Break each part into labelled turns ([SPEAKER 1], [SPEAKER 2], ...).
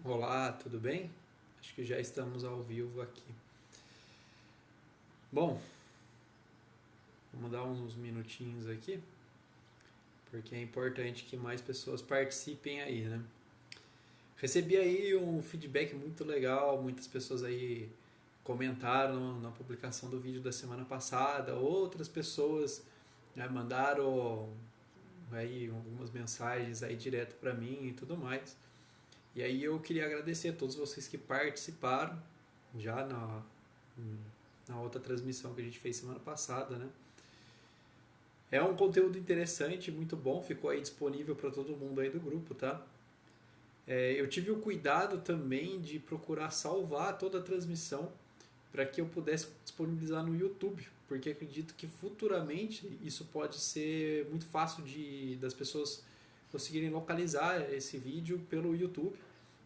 [SPEAKER 1] Olá, tudo bem? Acho que já estamos ao vivo aqui. Bom, vamos dar uns minutinhos aqui, porque é importante que mais pessoas participem aí, né? Recebi aí um feedback muito legal, muitas pessoas aí comentaram na publicação do vídeo da semana passada, outras pessoas, né, mandaram aí algumas mensagens aí direto para mim e tudo mais. E aí eu queria agradecer a todos vocês que participaram já na outra transmissão que a gente fez semana passada, né? É um conteúdo interessante, muito bom, ficou aí disponível para todo mundo aí do grupo, tá? Eu tive o cuidado também de procurar salvar toda a transmissão para que eu pudesse disponibilizar no YouTube, porque acredito que futuramente isso pode ser muito fácil das pessoas conseguirem localizar esse vídeo pelo YouTube.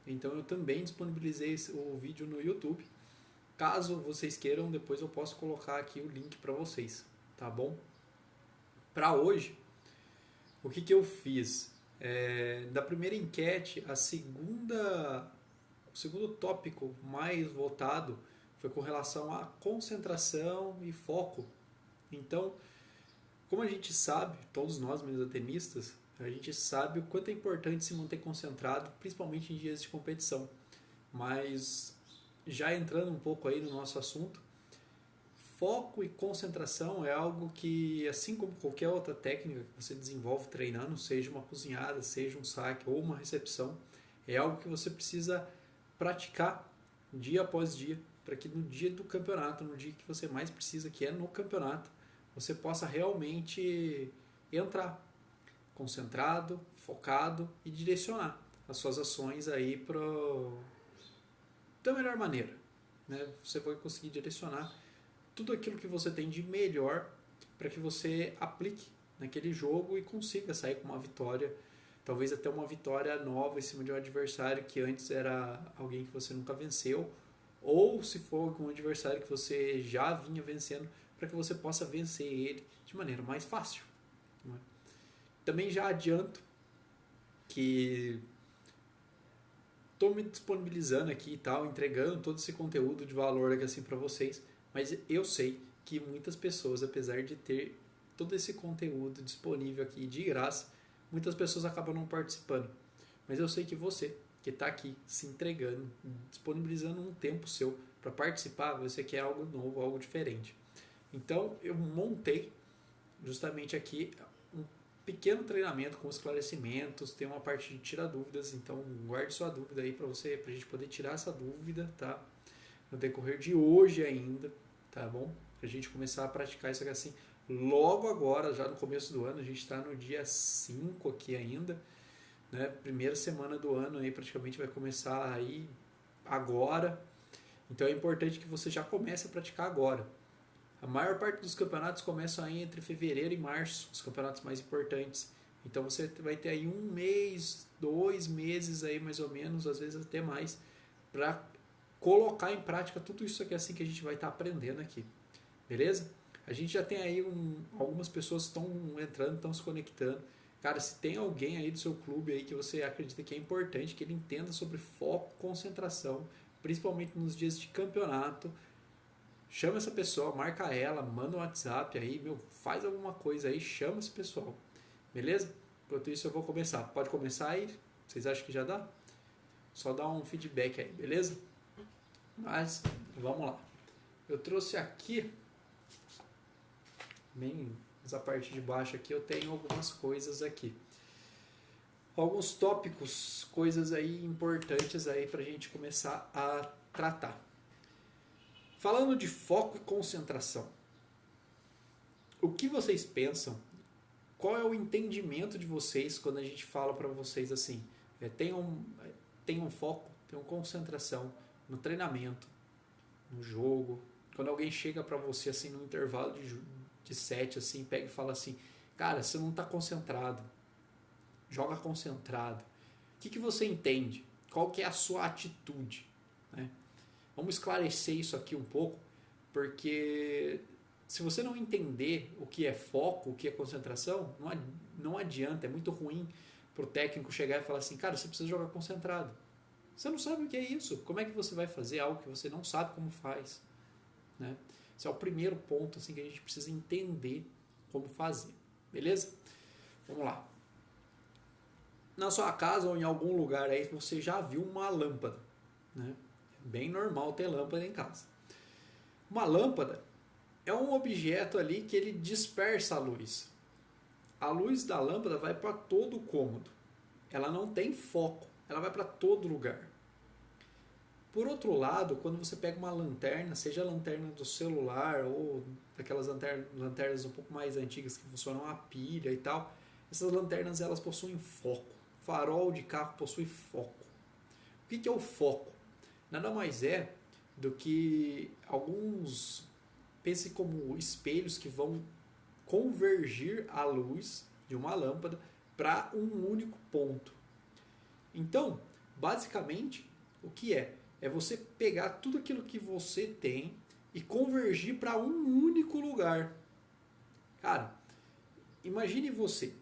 [SPEAKER 1] Então eu também disponibilizei o vídeo no YouTube. Caso vocês queiram, depois eu posso colocar aqui o link para vocês, tá bom? Para hoje, o que eu fiz? Da primeira enquete, o segundo tópico mais votado foi com relação à concentração e foco. Então, como a gente sabe, todos nós mesotenistas, a gente sabe o quanto é importante se manter concentrado, principalmente em dias de competição. Mas já entrando um pouco aí no nosso assunto, foco e concentração é algo que, assim como qualquer outra técnica que você desenvolve treinando, seja uma cozinhada, seja um saque ou uma recepção, é algo que você precisa praticar dia após dia, para que no dia do campeonato, no dia que você mais precisa, que é no campeonato, você possa realmente entrar concentrado, focado e direcionar as suas ações aí da melhor maneira. Né? Você vai conseguir direcionar tudo aquilo que você tem de melhor para que você aplique naquele jogo e consiga sair com uma vitória, talvez até uma vitória nova em cima de um adversário que antes era alguém que você nunca venceu, ou se for com um adversário que você já vinha vencendo, para que você possa vencer ele de maneira mais fácil. Não é? Também já adianto que estou me disponibilizando aqui e tal, entregando todo esse conteúdo de valor aqui assim para vocês, mas eu sei que muitas pessoas, apesar de ter todo esse conteúdo disponível aqui de graça, muitas pessoas acabam não participando. Mas eu sei que você, que está aqui se entregando, disponibilizando um tempo seu para participar, você quer algo novo, algo diferente. Então eu montei justamente aqui um pequeno treinamento com esclarecimentos, tem uma parte de tirar dúvidas, então guarde sua dúvida aí para você, para a gente poder tirar essa dúvida, tá? No decorrer de hoje ainda, tá bom? Pra gente começar a praticar isso aqui assim, logo agora, já no começo do ano, a gente está no dia 5 aqui ainda, né? Primeira semana do ano aí praticamente vai começar aí agora, então é importante que você já comece a praticar agora. A maior parte dos campeonatos começam aí entre fevereiro e março, os campeonatos mais importantes. Então você vai ter aí um mês, 2 meses aí mais ou menos, às vezes até mais, para colocar em prática tudo isso aqui assim que a gente vai estar aprendendo aqui. Beleza? A gente já tem aí algumas pessoas que estão entrando, estão se conectando. Cara, se tem alguém aí do seu clube aí que você acredita que é importante, que ele entenda sobre foco, concentração, principalmente nos dias de campeonato, chama essa pessoa, marca ela, manda um WhatsApp aí, faz alguma coisa aí, chama esse pessoal. Beleza? Enquanto isso eu vou começar. Pode começar aí? Vocês acham que já dá? Só dá um feedback aí, beleza? Mas vamos lá. Eu trouxe aqui, bem essa parte de baixo aqui, eu tenho algumas coisas aqui. Alguns tópicos, coisas aí importantes aí pra gente começar a tratar. Falando de foco e concentração, o que vocês pensam? Qual é o entendimento de vocês quando a gente fala para vocês assim? Tenham foco, tenham concentração no treinamento, no jogo. Quando alguém chega para você assim no intervalo de set, assim, pega e fala assim: cara, você não está concentrado, joga concentrado. O que você entende? Qual que é a sua atitude? Né? Vamos esclarecer isso aqui um pouco, porque se você não entender o que é foco, o que é concentração, não adianta, é muito ruim para o técnico chegar e falar assim, cara, você precisa jogar concentrado. Você não sabe o que é isso. Como é que você vai fazer algo que você não sabe como faz? Né? Esse é o primeiro ponto assim, que a gente precisa entender como fazer. Beleza? Vamos lá. Na sua casa ou em algum lugar aí você já viu uma lâmpada. Né? É bem normal ter lâmpada em casa. Uma lâmpada é um objeto ali que ele dispersa a luz. A luz da lâmpada vai para todo o cômodo. Ela não tem foco, ela vai para todo lugar. Por outro lado, quando você pega uma lanterna, seja a lanterna do celular ou aquelas lanternas um pouco mais antigas que funcionam a pilha e tal, essas lanternas elas possuem foco. Farol de carro possui foco. O que é o foco? Nada mais é do que alguns, pense como espelhos que vão convergir a luz de uma lâmpada para um único ponto. Então, basicamente, o que é? É você pegar tudo aquilo que você tem e convergir para um único lugar. Cara, imagine você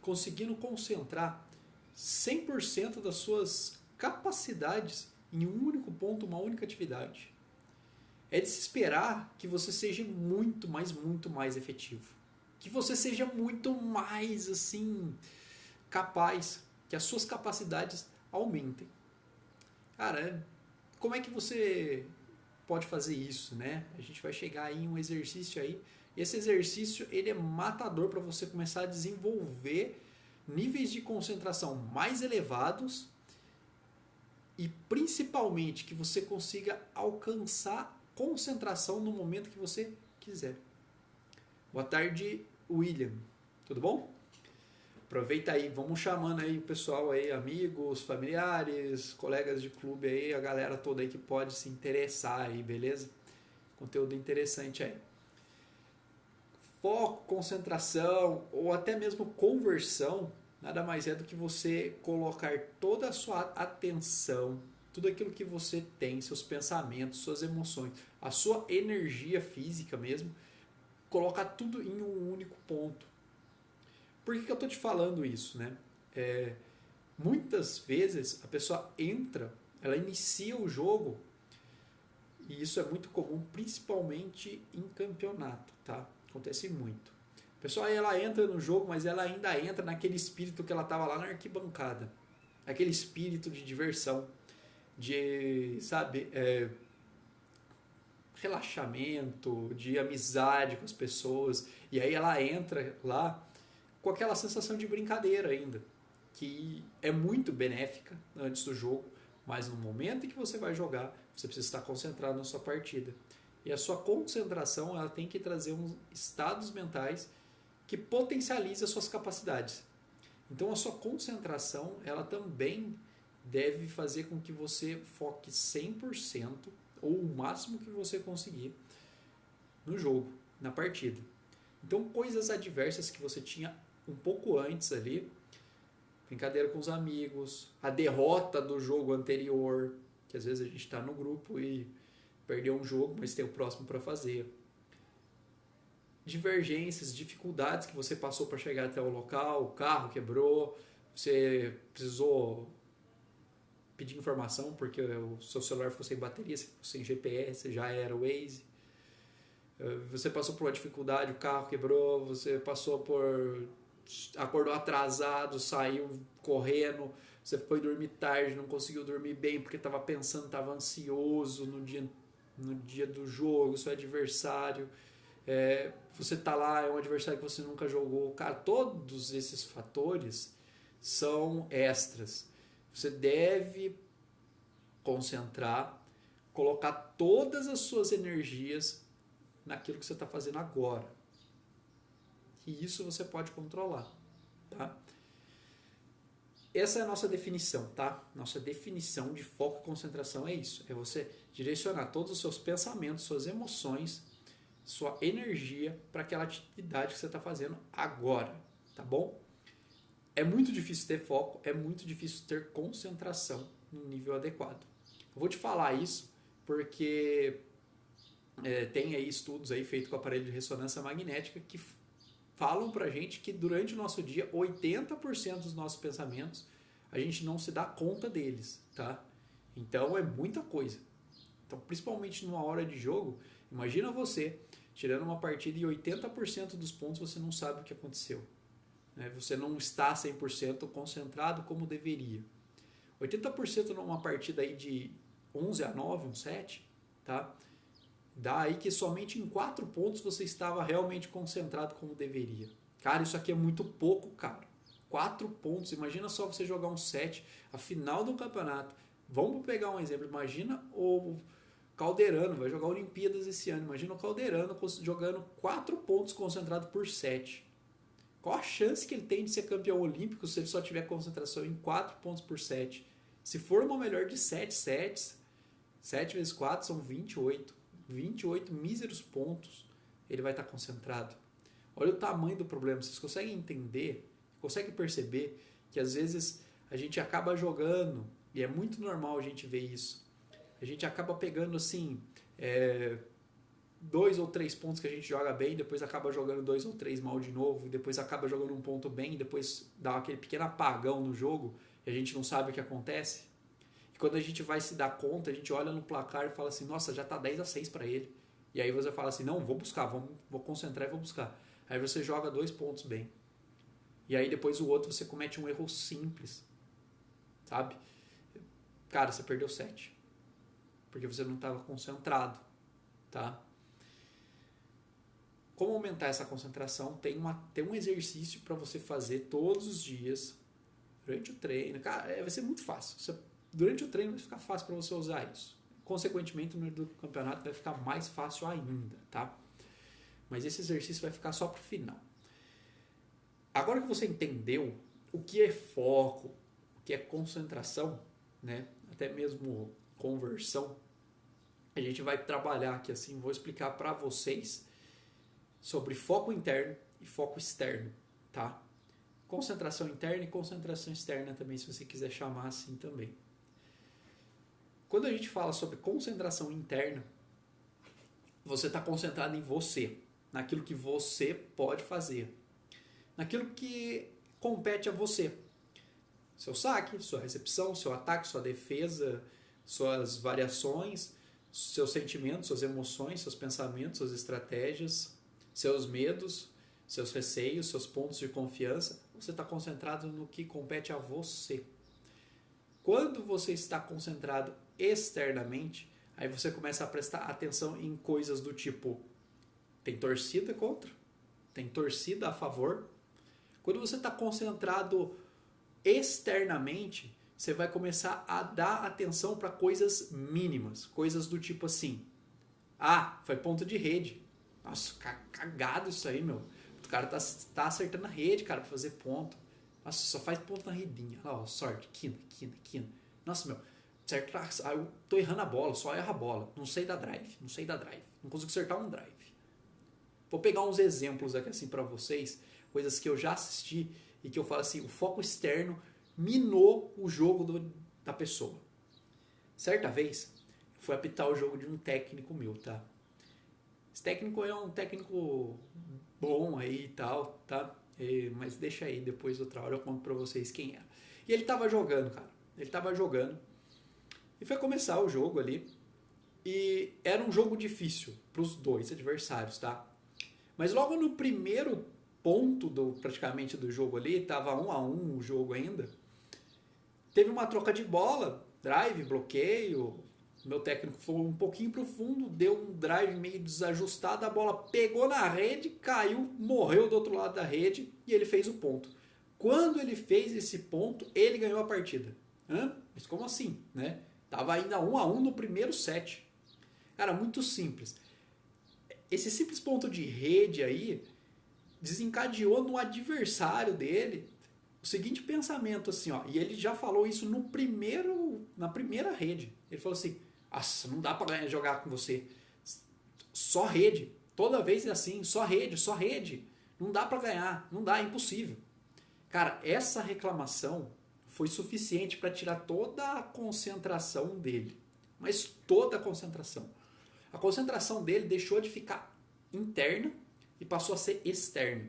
[SPEAKER 1] conseguindo concentrar 100% das suas capacidades em um único ponto, uma única atividade. É de se esperar que você seja muito mais efetivo. Que você seja muito mais, assim, capaz, que as suas capacidades aumentem. Cara, como é que você pode fazer isso, né? A gente vai chegar aí em um exercício aí. Esse exercício, ele é matador para você começar a desenvolver níveis de concentração mais elevados e principalmente que você consiga alcançar concentração no momento que você quiser. Boa tarde, William. Tudo bom? Aproveita aí, vamos chamando aí o pessoal aí, amigos, familiares, colegas de clube aí, a galera toda aí que pode se interessar aí, beleza? Conteúdo interessante aí. Foco, concentração ou até mesmo conversão, nada mais é do que você colocar toda a sua atenção, tudo aquilo que você tem, seus pensamentos, suas emoções, a sua energia física mesmo, colocar tudo em um único ponto. Por que eu estou te falando isso, né? Muitas vezes a pessoa entra, ela inicia o jogo, e isso é muito comum, principalmente em campeonato, tá? Acontece muito. A pessoa ela entra no jogo, mas ela ainda entra naquele espírito que ela estava lá na arquibancada. Aquele espírito de diversão, de, sabe, relaxamento, de amizade com as pessoas. E aí ela entra lá com aquela sensação de brincadeira ainda, que é muito benéfica antes do jogo, mas no momento em que você vai jogar, você precisa estar concentrado na sua partida. E a sua concentração ela tem que trazer uns estados mentais que potencializem as suas capacidades. Então a sua concentração ela também deve fazer com que você foque 100% ou o máximo que você conseguir no jogo, na partida. Então coisas adversas que você tinha um pouco antes ali, brincadeira com os amigos, a derrota do jogo anterior, que às vezes a gente está no grupo e perdeu um jogo, mas tem o próximo para fazer. Divergências, dificuldades que você passou para chegar até o local, o carro quebrou, você precisou pedir informação porque o seu celular ficou sem bateria, se ficou sem GPS, já era o Waze. Você passou por uma dificuldade, o carro quebrou, você passou por... acordou atrasado, saiu correndo, você foi dormir tarde, não conseguiu dormir bem porque estava pensando, estava ansioso no dia do jogo, seu adversário, você está lá, é um adversário que você nunca jogou. Cara, todos esses fatores são extras. Você deve concentrar, colocar todas as suas energias naquilo que você está fazendo agora. E isso você pode controlar, tá? Essa é a nossa definição, tá? Nossa definição de foco e concentração é isso. É você direcionar todos os seus pensamentos, suas emoções, sua energia para aquela atividade que você está fazendo agora, tá bom? É muito difícil ter foco, é muito difícil ter concentração no nível adequado. Eu vou te falar isso porque tem aí estudos aí feitos com aparelho de ressonância magnética que falam pra gente que durante o nosso dia 80% dos nossos pensamentos a gente não se dá conta deles, tá? Então é muita coisa. Então, principalmente numa hora de jogo, imagina você tirando uma partida e 80% dos pontos você não sabe o que aconteceu. Né? Você não está 100% concentrado como deveria. 80% numa partida aí de 11-9, um 7, tá? Dá aí que somente em 4 pontos você estava realmente concentrado como deveria. Cara, isso aqui é muito pouco, cara. 4 pontos, imagina só você jogar um 7, a final do campeonato. Vamos pegar um exemplo, imagina o Calderano, vai jogar Olimpíadas esse ano, imagina o Calderano jogando 4 pontos concentrado por 7. Qual a chance que ele tem de ser campeão olímpico se ele só tiver concentração em 4 pontos por 7? Se for uma melhor de 7 sets, 7 vezes 4 são 28. 28 míseros pontos ele vai estar concentrado. Olha o tamanho do problema. Vocês conseguem entender, conseguem perceber que às vezes a gente acaba jogando, e é muito normal a gente ver isso, a gente acaba pegando assim 2 ou 3 pontos que a gente joga bem, depois acaba jogando 2 ou 3 mal de novo, e depois acaba jogando um ponto bem, e depois dá aquele pequeno apagão no jogo e a gente não sabe o que acontece. E quando a gente vai se dar conta, a gente olha no placar e fala assim, nossa, já tá 10-6 para ele. E aí você fala assim, não, vou buscar, vou concentrar e vou buscar. Aí você joga 2 pontos bem. E aí depois o outro você comete um erro simples, sabe? Cara, você perdeu 7. Porque você não estava concentrado, tá? Como aumentar essa concentração? Tem um exercício para você fazer todos os dias, durante o treino. Cara, vai ser muito fácil. Durante o treino vai ficar fácil para você usar isso. Consequentemente, no meio do campeonato vai ficar mais fácil ainda, tá? Mas esse exercício vai ficar só para o final. Agora que você entendeu o que é foco, o que é concentração, né? Até mesmo conversão, a gente vai trabalhar aqui assim, vou explicar para vocês sobre foco interno e foco externo, tá? Concentração interna e concentração externa também, se você quiser chamar assim também. Quando a gente fala sobre concentração interna, você está concentrado em você, naquilo que você pode fazer, naquilo que compete a você. Seu saque, sua recepção, seu ataque, sua defesa, suas variações, seus sentimentos, suas emoções, seus pensamentos, suas estratégias, seus medos, seus receios, seus pontos de confiança. Você está concentrado no que compete a você. Quando você está concentrado externamente, aí você começa a prestar atenção em coisas do tipo, tem torcida contra, tem torcida a favor. Quando você está concentrado externamente, você vai começar a dar atenção para coisas mínimas, coisas do tipo assim, foi ponto de rede. Nossa, cagado isso aí, meu. O cara tá acertando a rede, cara, pra fazer ponto. Nossa, só faz ponto na redinha. Ó, sorte, quina. Nossa, meu, certo, eu tô errando a bola, só erro a bola. Não sei da drive. Não consigo acertar um drive. Vou pegar uns exemplos aqui assim pra vocês, coisas que eu já assisti e que eu falo assim, o foco externo minou o jogo da pessoa. Certa vez, eu fui apitar o jogo de um técnico meu, tá? Esse técnico é um técnico bom aí e tal, tá? Mas deixa aí, depois outra hora eu conto pra vocês quem era. E ele tava jogando, cara. Ele tava jogando. E foi começar o jogo ali. E era um jogo difícil pros dois adversários, tá? Mas logo no primeiro ponto praticamente do jogo ali, tava 1-1 o jogo ainda. Teve uma troca de bola, drive, bloqueio. Meu técnico foi um pouquinho pro fundo, deu um drive meio desajustado, a bola pegou na rede, caiu, morreu do outro lado da rede e ele fez o ponto. Quando ele fez esse ponto, ele ganhou a partida. Mas como assim, né? Tava ainda 1-1 no primeiro set. Cara, muito simples. Esse simples ponto de rede aí desencadeou no adversário dele o seguinte pensamento assim, ó, e ele já falou isso na primeira rede. Ele falou assim, nossa, não dá pra jogar com você. Só rede. Toda vez é assim, só rede. Não dá pra ganhar, não dá, é impossível. Cara, essa reclamação foi suficiente para tirar toda a concentração dele. Mas toda a concentração. A concentração dele deixou de ficar interna e passou a ser externa.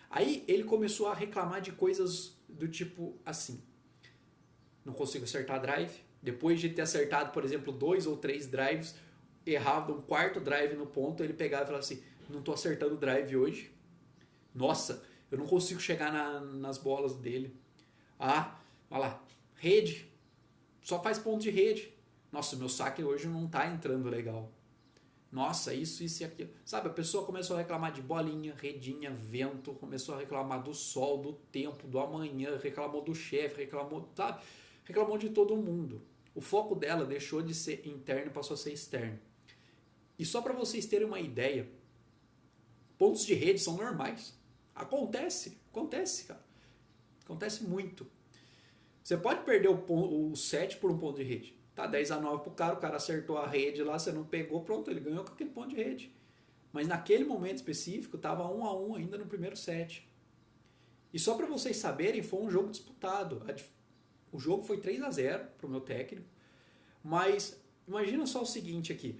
[SPEAKER 1] Aí ele começou a reclamar de coisas do tipo assim, não consigo acertar drive. Depois de ter acertado, por exemplo, 2 ou 3 drives, errava um quarto drive no ponto, ele pegava e falava assim, não estou acertando o drive hoje. Nossa, eu não consigo chegar nas bolas dele. Ah, olha lá, rede, só faz ponto de rede. Nossa, o meu saque hoje não está entrando legal. Nossa, isso e aquilo. Sabe, a pessoa começou a reclamar de bolinha, redinha, vento, começou a reclamar do sol, do tempo, do amanhã, reclamou do chefe, reclamou, sabe? Reclamou de todo mundo. O foco dela deixou de ser interno e passou a ser externo. E só para vocês terem uma ideia, pontos de rede são normais. Acontece, cara. Acontece muito. Você pode perder o set por um ponto de rede. Tá 10-9 pro cara, o cara acertou a rede lá, você não pegou, pronto, ele ganhou com aquele ponto de rede. Mas naquele momento específico, tava 1-1 ainda no primeiro set. E só para vocês saberem, foi um jogo disputado. O jogo foi 3-0 pro meu técnico, mas imagina só o seguinte aqui.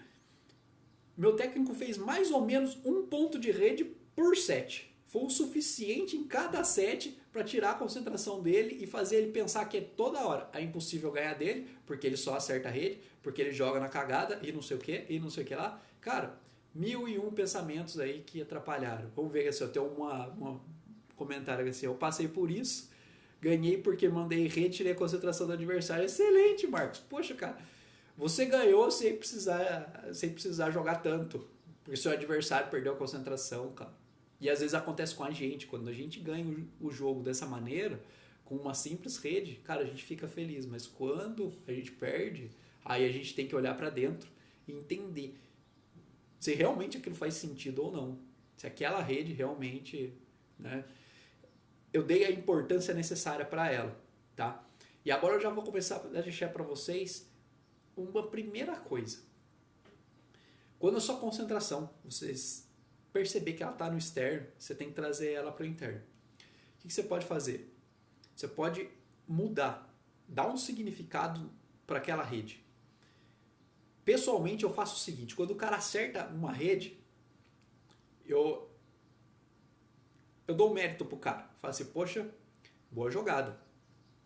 [SPEAKER 1] Meu técnico fez mais ou menos um ponto de rede por set. Foi o suficiente em cada set para tirar a concentração dele e fazer ele pensar que toda hora é impossível ganhar dele, porque ele só acerta a rede, porque ele joga na cagada e não sei o que, e não sei o que lá. Cara, 1001 pensamentos aí que atrapalharam. Vamos ver se eu tenho um comentário assim, eu passei por isso, ganhei porque mandei rede, tirei a concentração do adversário. Excelente, Marcos. Poxa, cara, você ganhou sem precisar jogar tanto, porque seu adversário perdeu a concentração, cara. E às vezes acontece com a gente, quando a gente ganha o jogo dessa maneira, com uma simples rede, cara, a gente fica feliz. Mas quando a gente perde, aí a gente tem que olhar para dentro e entender se realmente aquilo faz sentido ou não. Se aquela rede realmente, né, eu dei a importância necessária para ela, tá? E agora eu já vou começar a deixar para vocês uma primeira coisa. Quando a sua concentração, vocês perceber que ela está no externo, você tem que trazer ela para o interno. O que você pode fazer? Você pode mudar, dar um significado para aquela rede. Pessoalmente, eu faço o seguinte, quando o cara acerta uma rede, eu dou um mérito pro cara. Falo assim, poxa, boa jogada.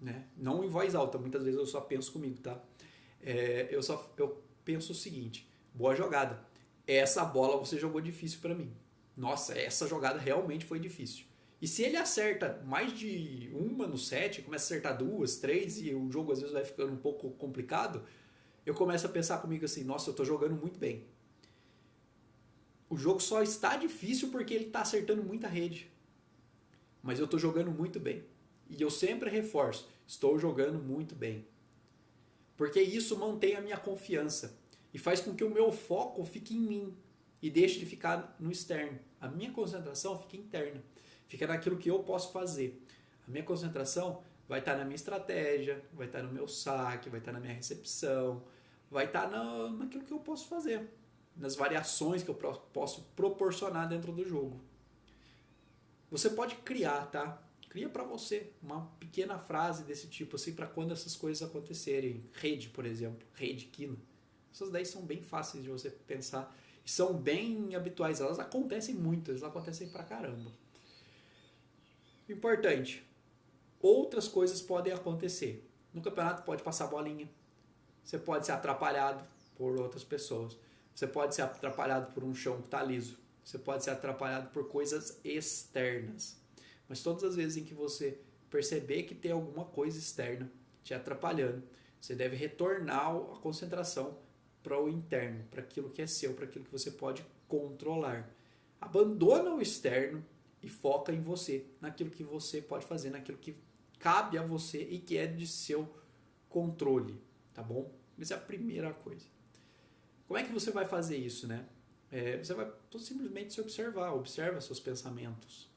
[SPEAKER 1] Né? Não em voz alta, muitas vezes eu só penso comigo, tá? Eu penso o seguinte, boa jogada. Essa bola você jogou difícil para mim. Nossa, essa jogada realmente foi difícil. E se ele acerta mais de uma no set, começa a acertar 2, 3 e o jogo às vezes vai ficando um pouco complicado, eu começo a pensar comigo assim, nossa, eu tô jogando muito bem. O jogo só está difícil porque ele está acertando muita rede. Mas eu tô jogando muito bem. E eu sempre reforço, estou jogando muito bem. Porque isso mantém a minha confiança. E faz com que o meu foco fique em mim e deixe de ficar no externo. A minha concentração fica interna, fica naquilo que eu posso fazer. A minha concentração vai estar na minha estratégia, vai estar no meu saque, vai estar na minha recepção, vai estar naquilo que eu posso fazer, nas variações que eu posso proporcionar dentro do jogo. Você pode criar, tá? Cria para você uma pequena frase desse tipo assim para quando essas coisas acontecerem. Rede, por exemplo, rede, quina. Essas daí são bem fáceis de você pensar e são bem habituais. Elas acontecem muito, elas acontecem pra caramba. Importante, outras coisas podem acontecer. No campeonato pode passar bolinha, você pode ser atrapalhado por outras pessoas, você pode ser atrapalhado por um chão que está liso, você pode ser atrapalhado por coisas externas. Mas todas as vezes em que você perceber que tem alguma coisa externa te atrapalhando, você deve retornar a concentração para o interno, para aquilo que é seu, para aquilo que você pode controlar. Abandona o externo e foca em você, naquilo que você pode fazer, naquilo que cabe a você e que é de seu controle, tá bom? Essa é a primeira coisa. Como é que você vai fazer isso, né? Você vai simplesmente se observar, observa seus pensamentos.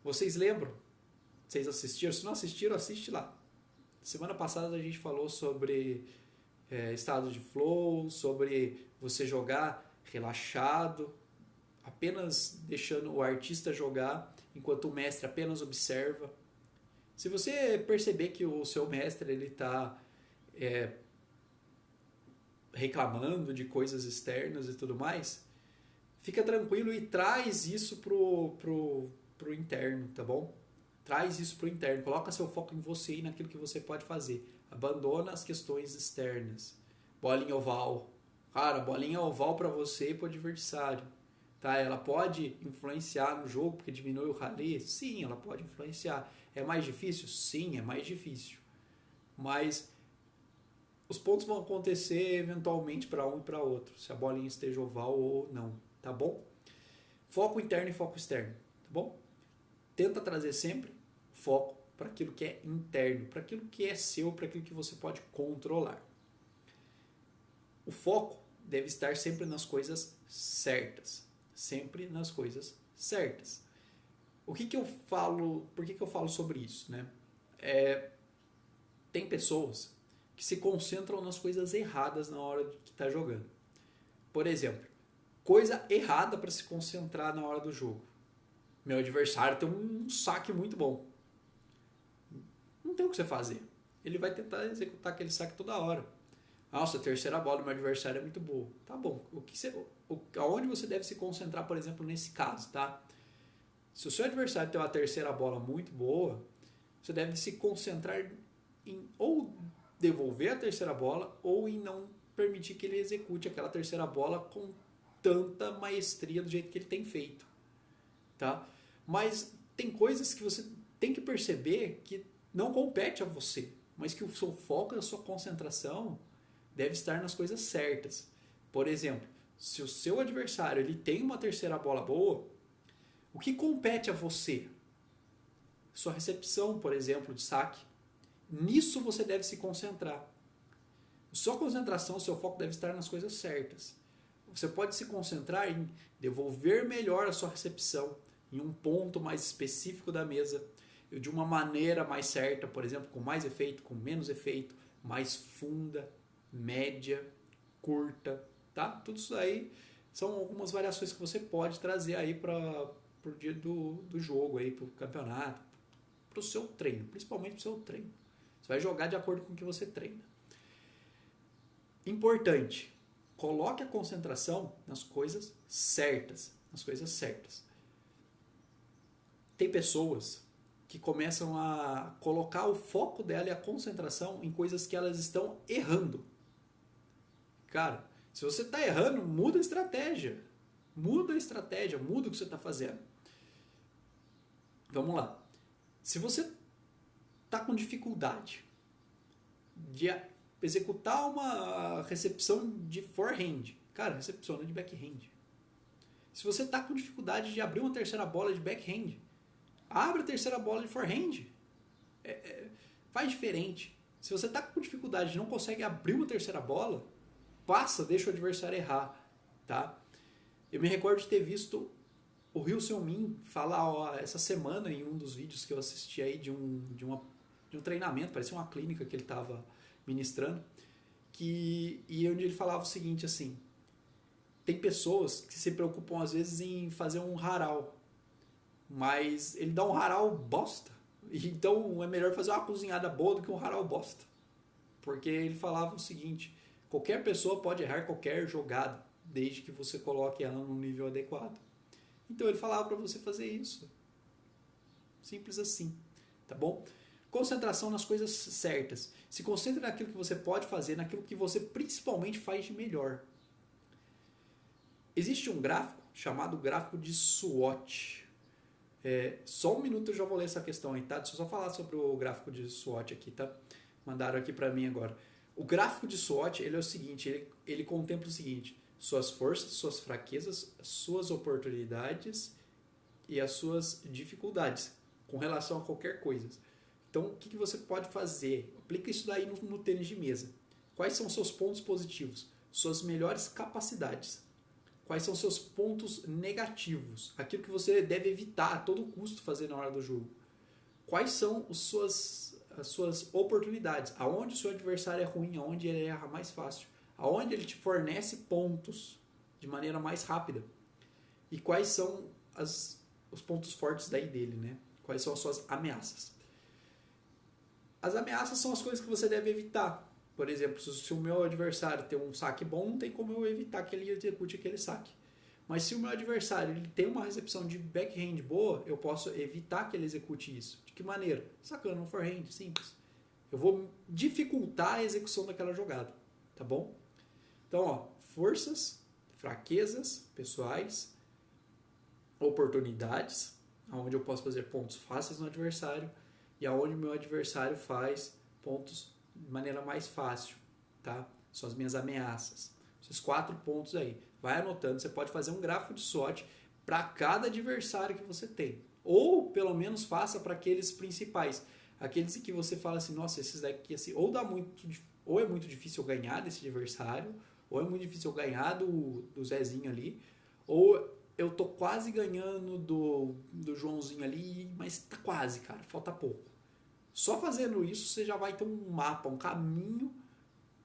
[SPEAKER 1] Vocês lembram? Vocês assistiram? Se não assistiram, assiste lá. Semana passada a gente falou sobre estado de flow, sobre você jogar relaxado, apenas deixando o artista jogar, enquanto o mestre apenas observa. Se você perceber que o seu mestre ele está reclamando de coisas externas e tudo mais, fica tranquilo e traz isso pro interno, tá bom? Traz isso para o interno, coloca seu foco em você e naquilo que você pode fazer. Abandona as questões externas. Bolinha oval. Cara, bolinha oval para você e para o adversário. Tá? Ela pode influenciar no jogo porque diminui o rally? Sim, ela pode influenciar. É mais difícil? Sim, é mais difícil. Mas os pontos vão acontecer eventualmente para um e para outro, se a bolinha esteja oval ou não, tá bom? Foco interno e foco externo, tá bom? Tenta trazer sempre foco para aquilo que é interno, para aquilo que é seu, para aquilo que você pode controlar. O foco deve estar sempre nas coisas certas, sempre nas coisas certas. O que eu falo, por que eu falo sobre isso, né? Tem pessoas que se concentram nas coisas erradas na hora que está jogando. Por exemplo, coisa errada para se concentrar na hora do jogo. Meu adversário tem um saque muito bom. Não tem o que você fazer. Ele vai tentar executar aquele saque toda hora. Nossa, a terceira bola do meu adversário é muito boa. Tá bom. Aonde você deve se concentrar, por exemplo, nesse caso, tá? Se o seu adversário tem uma terceira bola muito boa, você deve se concentrar em ou devolver a terceira bola ou em não permitir que ele execute aquela terceira bola com tanta maestria do jeito que ele tem feito, tá? Mas tem coisas que você tem que perceber que não compete a você, mas que o seu foco e a sua concentração deve estar nas coisas certas. Por exemplo, se o seu adversário ele tem uma terceira bola boa, o que compete a você? Sua recepção, por exemplo, de saque. Nisso você deve se concentrar. Sua concentração, seu foco deve estar nas coisas certas. Você pode se concentrar em devolver melhor a sua recepção em um ponto mais específico da mesa, de uma maneira mais certa, por exemplo, com mais efeito, com menos efeito, mais funda, média, curta, tá? Tudo isso aí são algumas variações que você pode trazer aí para o dia do jogo, para o campeonato, para o seu treino, principalmente para o seu treino. Você vai jogar de acordo com o que você treina. Importante, coloque a concentração nas coisas certas. Nas coisas certas. Tem pessoas que começam a colocar o foco dela e a concentração em coisas que elas estão errando. Cara, se você está errando, muda a estratégia. Muda a estratégia, muda o que você está fazendo. Vamos lá. Se você está com dificuldade de executar uma recepção de forehand, cara, recepciona de backhand. Se você está com dificuldade de abrir uma terceira bola de backhand, abre a terceira bola de forehand. Faz diferente. Se você está com dificuldade e não consegue abrir uma terceira bola, passa, deixa o adversário errar. Tá? Eu me recordo de ter visto o Ryu Seung-min falar essa semana em um dos vídeos que eu assisti aí de um treinamento, parecia uma clínica que ele estava ministrando, e onde ele falava o seguinte, assim, tem pessoas que se preocupam às vezes em fazer um haral, mas ele dá um haral bosta, então é melhor fazer uma cozinhada boa do que um haral bosta, porque ele falava o seguinte, qualquer pessoa pode errar qualquer jogada, desde que você coloque ela no nível adequado. Então ele falava para você fazer isso. Simples assim, tá bom? Concentração nas coisas certas. Se concentre naquilo que você pode fazer, naquilo que você principalmente faz de melhor. Existe um gráfico chamado gráfico de SWOT. Só um minuto eu já vou ler essa questão aí, tá? Deixa eu só falar sobre o gráfico de SWOT aqui, tá? Mandaram aqui para mim agora. O gráfico de SWOT ele é o seguinte, ele contempla o seguinte, suas forças, suas fraquezas, suas oportunidades e as suas dificuldades com relação a qualquer coisa. Então, o que você pode fazer? Aplica isso daí no tênis de mesa. Quais são seus pontos positivos? Suas melhores capacidades. Quais são seus pontos negativos? Aquilo que você deve evitar a todo custo fazer na hora do jogo. Quais são as suas oportunidades? Aonde o seu adversário é ruim, aonde ele erra mais fácil. Aonde ele te fornece pontos de maneira mais rápida. E quais são os pontos fortes daí dele, né? Quais são as suas ameaças? As ameaças são as coisas que você deve evitar. Por exemplo, se o meu adversário tem um saque bom, não tem como eu evitar que ele execute aquele saque. Mas se o meu adversário ele tem uma recepção de backhand boa, eu posso evitar que ele execute isso. De que maneira? Sacando um forehand, simples. Eu vou dificultar a execução daquela jogada, tá bom? Então, ó, forças, fraquezas pessoais, oportunidades, onde eu posso fazer pontos fáceis no adversário e aonde o meu adversário faz pontos de maneira mais fácil, tá? São as minhas ameaças. Esses 4 pontos aí. Vai anotando, você pode fazer um gráfico de SWOT para cada adversário que você tem. Ou, pelo menos, faça para aqueles principais. Aqueles que você fala assim, nossa, esses daqui assim, ou é muito difícil eu ganhar desse adversário, ou é muito difícil eu ganhar do Zezinho ali, ou eu tô quase ganhando do Joãozinho ali, mas tá quase, cara, falta pouco. Só fazendo isso você já vai ter um mapa, um caminho,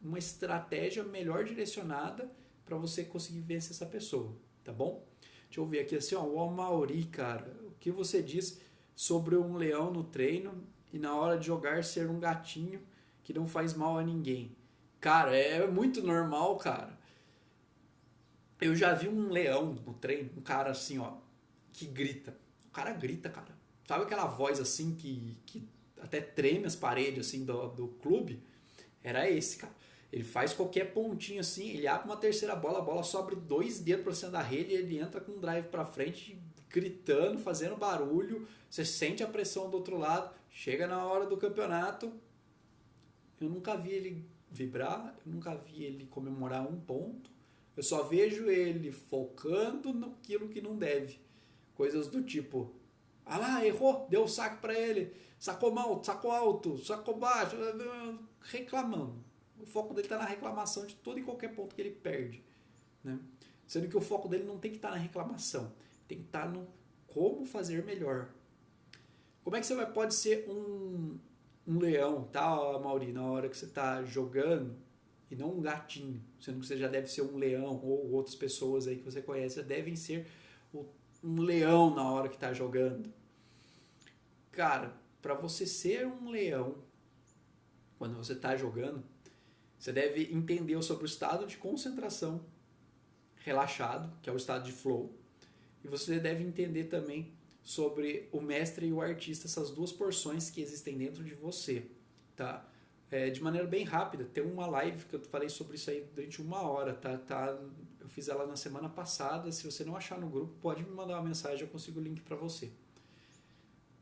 [SPEAKER 1] uma estratégia melhor direcionada para você conseguir vencer essa pessoa, tá bom? Deixa eu ver aqui assim, ó, o Amauri, cara, o que você diz sobre um leão no treino e na hora de jogar ser um gatinho que não faz mal a ninguém? Cara, é muito normal, cara. Eu já vi um leão no treino, um cara assim, ó, que grita. O cara grita, cara. Sabe aquela voz assim que até treme as paredes assim do clube? Era esse, cara. Ele faz qualquer pontinho assim, ele abre uma terceira bola, a bola sobe 2 dedos pra cima da rede e ele entra com um drive pra frente, gritando, fazendo barulho. Você sente a pressão do outro lado. Chega na hora do campeonato, eu nunca vi ele vibrar, eu nunca vi ele comemorar um ponto. Eu só vejo ele focando naquilo que não deve. Coisas do tipo, ah lá, errou, deu o saque para ele, sacou mal, sacou alto, sacou baixo, reclamando. O foco dele está na reclamação de todo e qualquer ponto que ele perde, né? Sendo que o foco dele não tem que estar na reclamação, tem que estar no como fazer melhor. Como é que você pode ser um leão, tá, Mauri, na hora que você está jogando e não um gatinho, sendo que você já deve ser um leão ou outras pessoas aí que você conhece já devem ser um leão na hora que está jogando. Cara, para você ser um leão quando você está jogando, você deve entender sobre o estado de concentração relaxado, que é o estado de flow, e você deve entender também sobre o mestre e o artista, essas duas porções que existem dentro de você, tá? De maneira bem rápida, tem uma live que eu falei sobre isso aí durante 1 hora, tá? Eu fiz ela na semana passada, se você não achar no grupo, pode me mandar uma mensagem, eu consigo o link para você.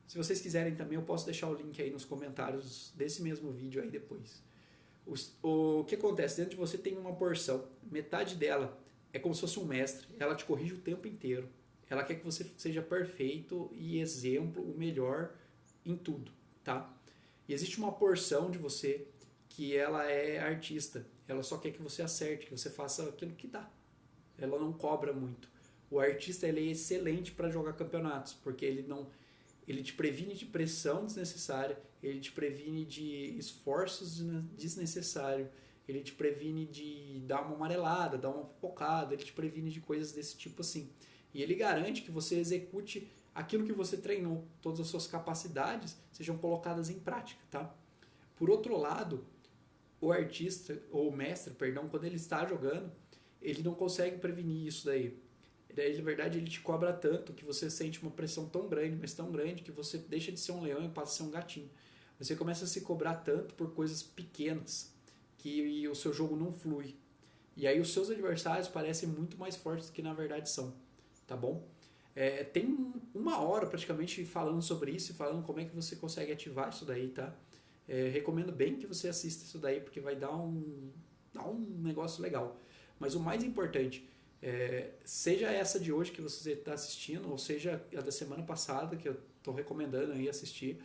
[SPEAKER 1] Se vocês quiserem também, eu posso deixar o link aí nos comentários desse mesmo vídeo aí depois. O que acontece? Dentro de você tem uma porção, metade dela é como se fosse um mestre, ela te corrige o tempo inteiro, ela quer que você seja perfeito e exemplo, o melhor em tudo, tá? E existe uma porção de você que ela é artista, ela só quer que você acerte, que você faça aquilo que dá, ela não cobra muito. O artista ele é excelente para jogar campeonatos, porque ele te previne de pressão desnecessária, ele te previne de esforços desnecessários, ele te previne de dar uma amarelada, dar uma pipocada, ele te previne de coisas desse tipo assim. E ele garante que você execute aquilo que você treinou, todas as suas capacidades sejam colocadas em prática, tá? Por outro lado, o artista, ou o mestre, perdão, quando ele está jogando, ele não consegue prevenir isso daí. Na verdade, ele te cobra tanto que você sente uma pressão tão grande, mas tão grande, que você deixa de ser um leão e passa a ser um gatinho. Você começa a se cobrar tanto por coisas pequenas que o seu jogo não flui. E aí os seus adversários parecem muito mais fortes do que na verdade são, tá bom? Tem 1 hora praticamente falando sobre isso e falando como é que você consegue ativar isso daí, tá? Recomendo bem que você assista isso daí, porque vai dar um negócio legal. Mas o mais importante, seja essa de hoje que você está assistindo, ou seja a da semana passada, que eu estou recomendando aí assistir,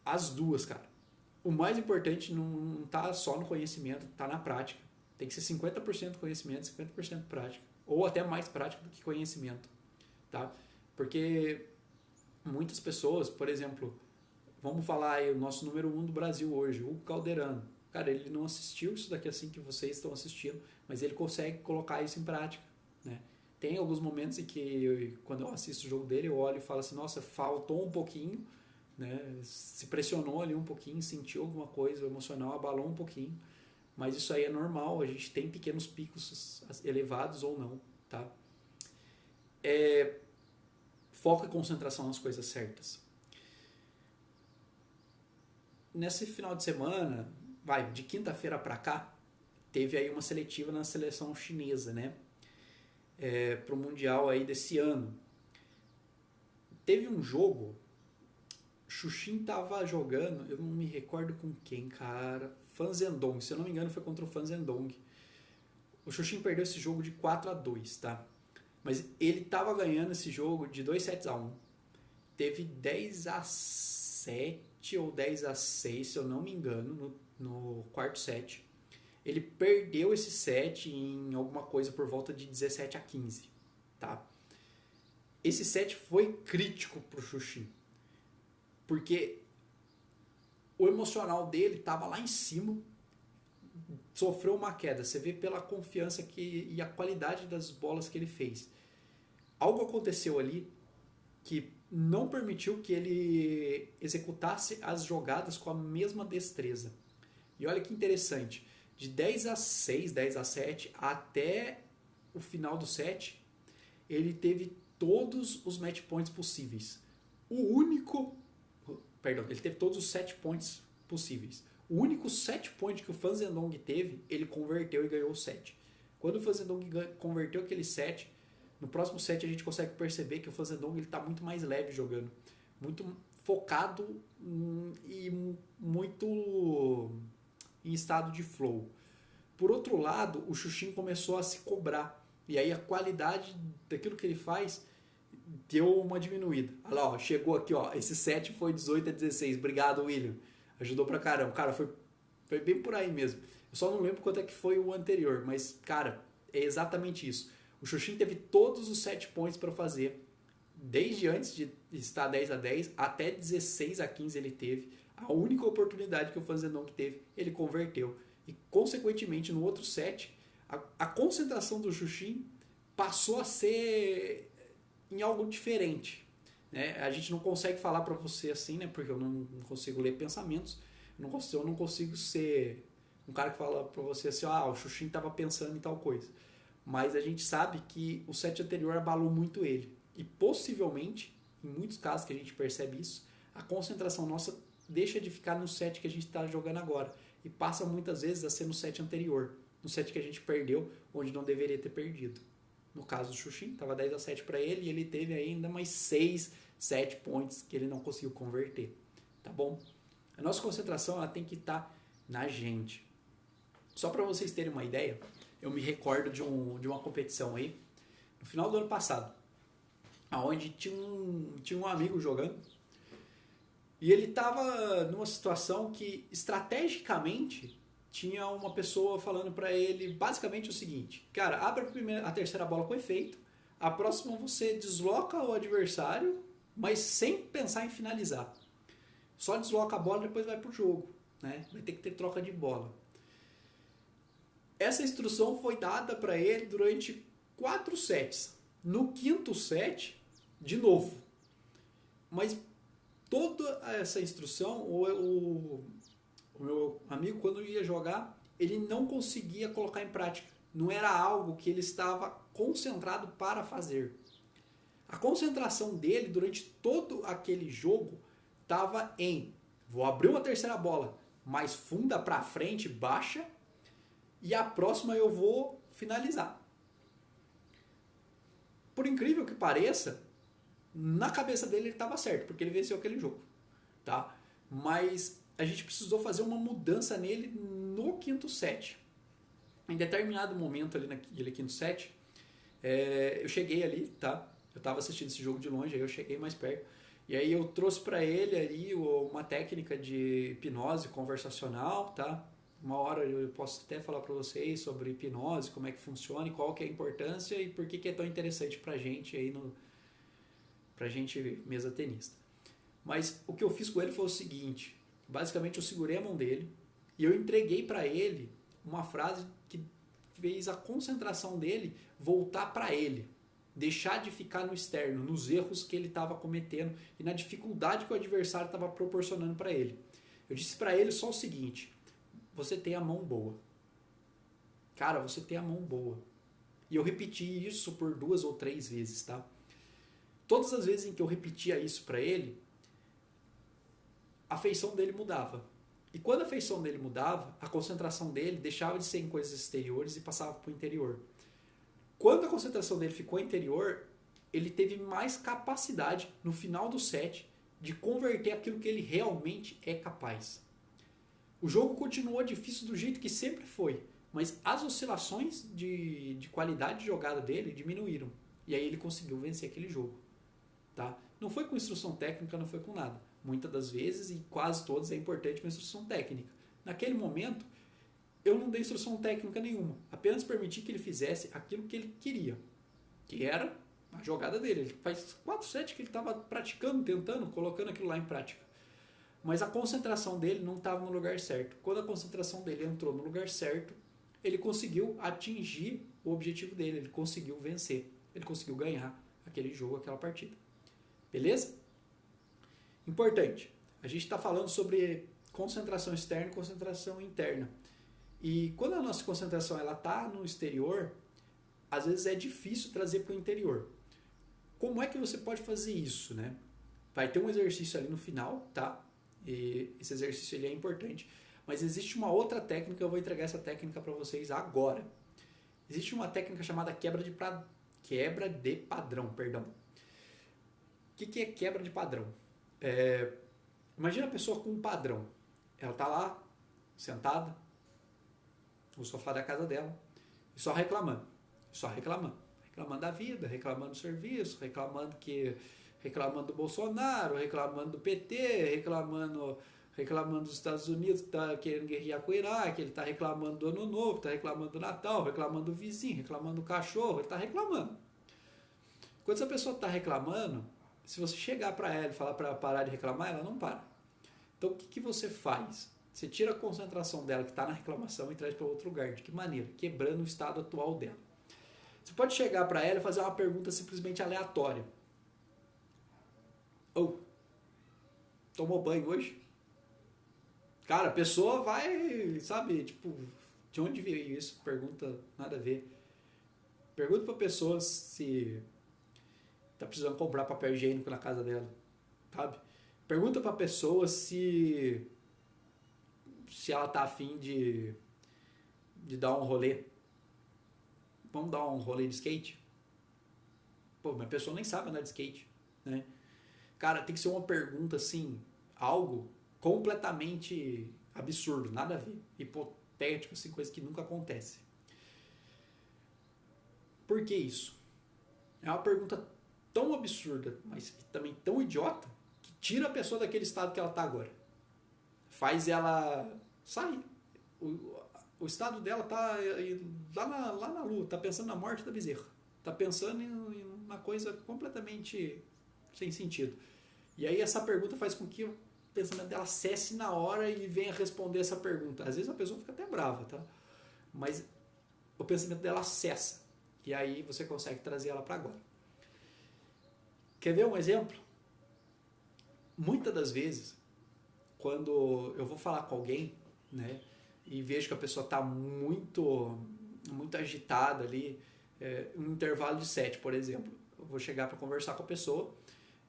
[SPEAKER 1] as duas, cara. O mais importante não está só no conhecimento, está na prática. Tem que ser 50% conhecimento, 50% prática. Ou até mais prática do que conhecimento, tá? Porque muitas pessoas, por exemplo, vamos falar aí, o nosso número 1 do Brasil hoje, o Calderano. Cara, ele não assistiu isso daqui assim que vocês estão assistindo, mas ele consegue colocar isso em prática, né? Tem alguns momentos em que, quando eu assisto o jogo dele, eu olho e falo assim, nossa, faltou um pouquinho, né? Se pressionou ali um pouquinho, sentiu alguma coisa, o emocional abalou um pouquinho, mas isso aí é normal, a gente tem pequenos picos elevados ou não, tá? foco e concentração nas coisas certas. Nesse final de semana, de quinta-feira para cá, teve aí uma seletiva na seleção chinesa, né? Para o Mundial aí desse ano. Teve um jogo, Xuxin tava jogando, eu não me recordo com quem, cara. Fan Zhendong, se eu não me engano foi contra o Fan Zhendong. O Xuxin perdeu esse jogo de 4-2, tá? Mas ele tava ganhando esse jogo de 2-1. Teve 10-7 ou 10-6, se eu não me engano, no quarto set. Ele perdeu esse set em alguma coisa por volta de 17-15, tá? Esse set foi crítico pro Xuxin, porque o emocional dele estava lá em cima, sofreu uma queda. Você vê pela confiança e a qualidade das bolas que ele fez. Algo aconteceu ali que não permitiu que ele executasse as jogadas com a mesma destreza. E olha que interessante, de 10-6, 10-7 até o final do set, ele teve todos os match points possíveis. Ele teve todos os set points possíveis. O único set point que o Fan Zhendong teve, ele converteu e ganhou o set. Quando o Fan Zhendong converteu aquele set, no próximo set a gente consegue perceber que o Fan Zhendong está muito mais leve jogando. Muito focado e muito em estado de flow. Por outro lado, o Xuxin começou a se cobrar. E aí a qualidade daquilo que ele faz deu uma diminuída. Olha lá, ó, chegou aqui, ó, esse set foi 18-16. Obrigado, William. Ajudou pra caramba. Cara, foi bem por aí mesmo. Eu só não lembro quanto é que foi o anterior, mas, cara, é exatamente isso. O Xuxin teve todos os set points para fazer, desde antes de estar 10-10 até 16-15 ele teve. A única oportunidade que o Fan Zhendong teve, ele converteu. E, consequentemente, no outro set, a concentração do Xuxin passou a ser em algo diferente. Né? A gente não consegue falar para você assim, né? Porque eu não consigo ler pensamentos. Eu não consigo ser um cara que fala para você assim, o Xuxin estava pensando em tal coisa. Mas a gente sabe que o set anterior abalou muito ele. E possivelmente, em muitos casos que a gente percebe isso, a concentração nossa deixa de ficar no set que a gente está jogando agora. E passa muitas vezes a ser no set anterior. No set que a gente perdeu, onde não deveria ter perdido. No caso do Xuxin, estava 10-7 para ele e ele teve ainda mais 6 set points que ele não conseguiu converter. Tá bom? A nossa concentração ela tem que estar na gente. Só para vocês terem uma ideia, eu me recordo de uma competição aí, no final do ano passado, onde tinha um amigo jogando e ele estava numa situação que, estrategicamente, tinha uma pessoa falando para ele basicamente o seguinte: cara, abre a terceira bola com efeito, a próxima você desloca o adversário, mas sem pensar em finalizar. Só desloca a bola e depois vai pro jogo. Né? Vai ter que ter troca de bola. Essa instrução foi dada para ele durante 4 sets. No quinto set, de novo. Mas toda essa instrução, o meu amigo, quando ia jogar, ele não conseguia colocar em prática. Não era algo que ele estava concentrado para fazer. A concentração dele durante todo aquele jogo estava em: vou abrir uma terceira bola mais funda para frente, baixa, e a próxima eu vou finalizar. Por incrível que pareça, na cabeça dele ele estava certo, porque ele venceu aquele jogo. Tá? Mas a gente precisou fazer uma mudança nele no quinto set. Em determinado momento ali naquele quinto set, eu cheguei ali, tá? Eu estava assistindo esse jogo de longe, aí eu cheguei mais perto. E aí eu trouxe para ele ali uma técnica de hipnose conversacional, tá? Uma hora eu posso até falar para vocês sobre hipnose, como é que funciona e qual que é a importância e por que é tão interessante pra gente aí pra gente mesa tenista. Mas o que eu fiz com ele foi o seguinte: basicamente eu segurei a mão dele e eu entreguei para ele uma frase que fez a concentração dele voltar para ele, deixar de ficar no externo, nos erros que ele estava cometendo e na dificuldade que o adversário estava proporcionando para ele. Eu disse para ele só o seguinte: você tem a mão boa. Cara, você tem a mão boa. E eu repeti isso por 2 ou 3 vezes, tá? Todas as vezes em que eu repetia isso para ele, a feição dele mudava. E quando a feição dele mudava, a concentração dele deixava de ser em coisas exteriores e passava para o interior. Quando a concentração dele ficou interior, ele teve mais capacidade no final do set de converter aquilo que ele realmente é capaz. O jogo continuou difícil do jeito que sempre foi, mas as oscilações de qualidade de jogada dele diminuíram. E aí ele conseguiu vencer aquele jogo. Tá? Não foi com instrução técnica, não foi com nada. Muitas das vezes, e quase todas, é importante uma instrução técnica. Naquele momento, eu não dei instrução técnica nenhuma. Apenas permiti que ele fizesse aquilo que ele queria. Que era a jogada dele. Ele faz 4 sets que ele estava praticando, tentando, colocando aquilo lá em prática. Mas a concentração dele não estava no lugar certo. Quando a concentração dele entrou no lugar certo, ele conseguiu atingir o objetivo dele. Ele conseguiu vencer. Ele conseguiu ganhar aquele jogo, aquela partida. Beleza? Importante. A gente está falando sobre concentração externa e concentração interna. E quando a nossa concentração está no exterior, às vezes é difícil trazer para o interior. Como é que você pode fazer isso, né? Vai ter um exercício ali no final, tá? E esse exercício ele é importante. Mas existe uma outra técnica, eu vou entregar essa técnica para vocês agora. Existe uma técnica chamada quebra de padrão. O que é quebra de padrão? Imagina a pessoa com um padrão. Ela está lá, sentada, no sofá da casa dela, e só reclamando. Reclamando da vida, reclamando do serviço, reclamando do Bolsonaro, reclamando do PT, reclamando dos Estados Unidos que está querendo guerrear com o Iraque, ele está reclamando do Ano Novo, está reclamando do Natal, reclamando do vizinho, reclamando do cachorro, ele está reclamando. Quando essa pessoa está reclamando, se você chegar para ela e falar para ela parar de reclamar, ela não para. Então o que você faz? Você tira a concentração dela que está na reclamação e traz para outro lugar. De que maneira? Quebrando o estado atual dela. Você pode chegar para ela e fazer uma pergunta simplesmente aleatória. Tomou banho hoje? Cara, a pessoa vai, sabe, tipo, de onde veio isso? Pergunta nada a ver. Pergunta pra pessoa se tá precisando comprar papel higiênico na casa dela, sabe? Pergunta pra pessoa se ela tá afim de dar um rolê. Vamos dar um rolê de skate? Pô, mas a pessoa nem sabe andar de skate, né? Cara, tem que ser uma pergunta assim, algo completamente absurdo, nada a ver, hipotético, assim, coisa que nunca acontece. Por que isso? É uma pergunta tão absurda, mas também tão idiota, que tira a pessoa daquele estado que ela está agora. Faz ela sair. O estado dela está lá na lua, está pensando na morte da bezerra. Está pensando em uma coisa completamente sem sentido. E aí essa pergunta faz com que o pensamento dela cesse na hora e venha responder essa pergunta. Às vezes a pessoa fica até brava, tá? Mas o pensamento dela cessa. E aí você consegue trazer ela para agora. Quer ver um exemplo? Muitas das vezes, quando eu vou falar com alguém, né, e vejo que a pessoa está muito agitada ali, um intervalo de set, por exemplo, eu vou chegar para conversar com a pessoa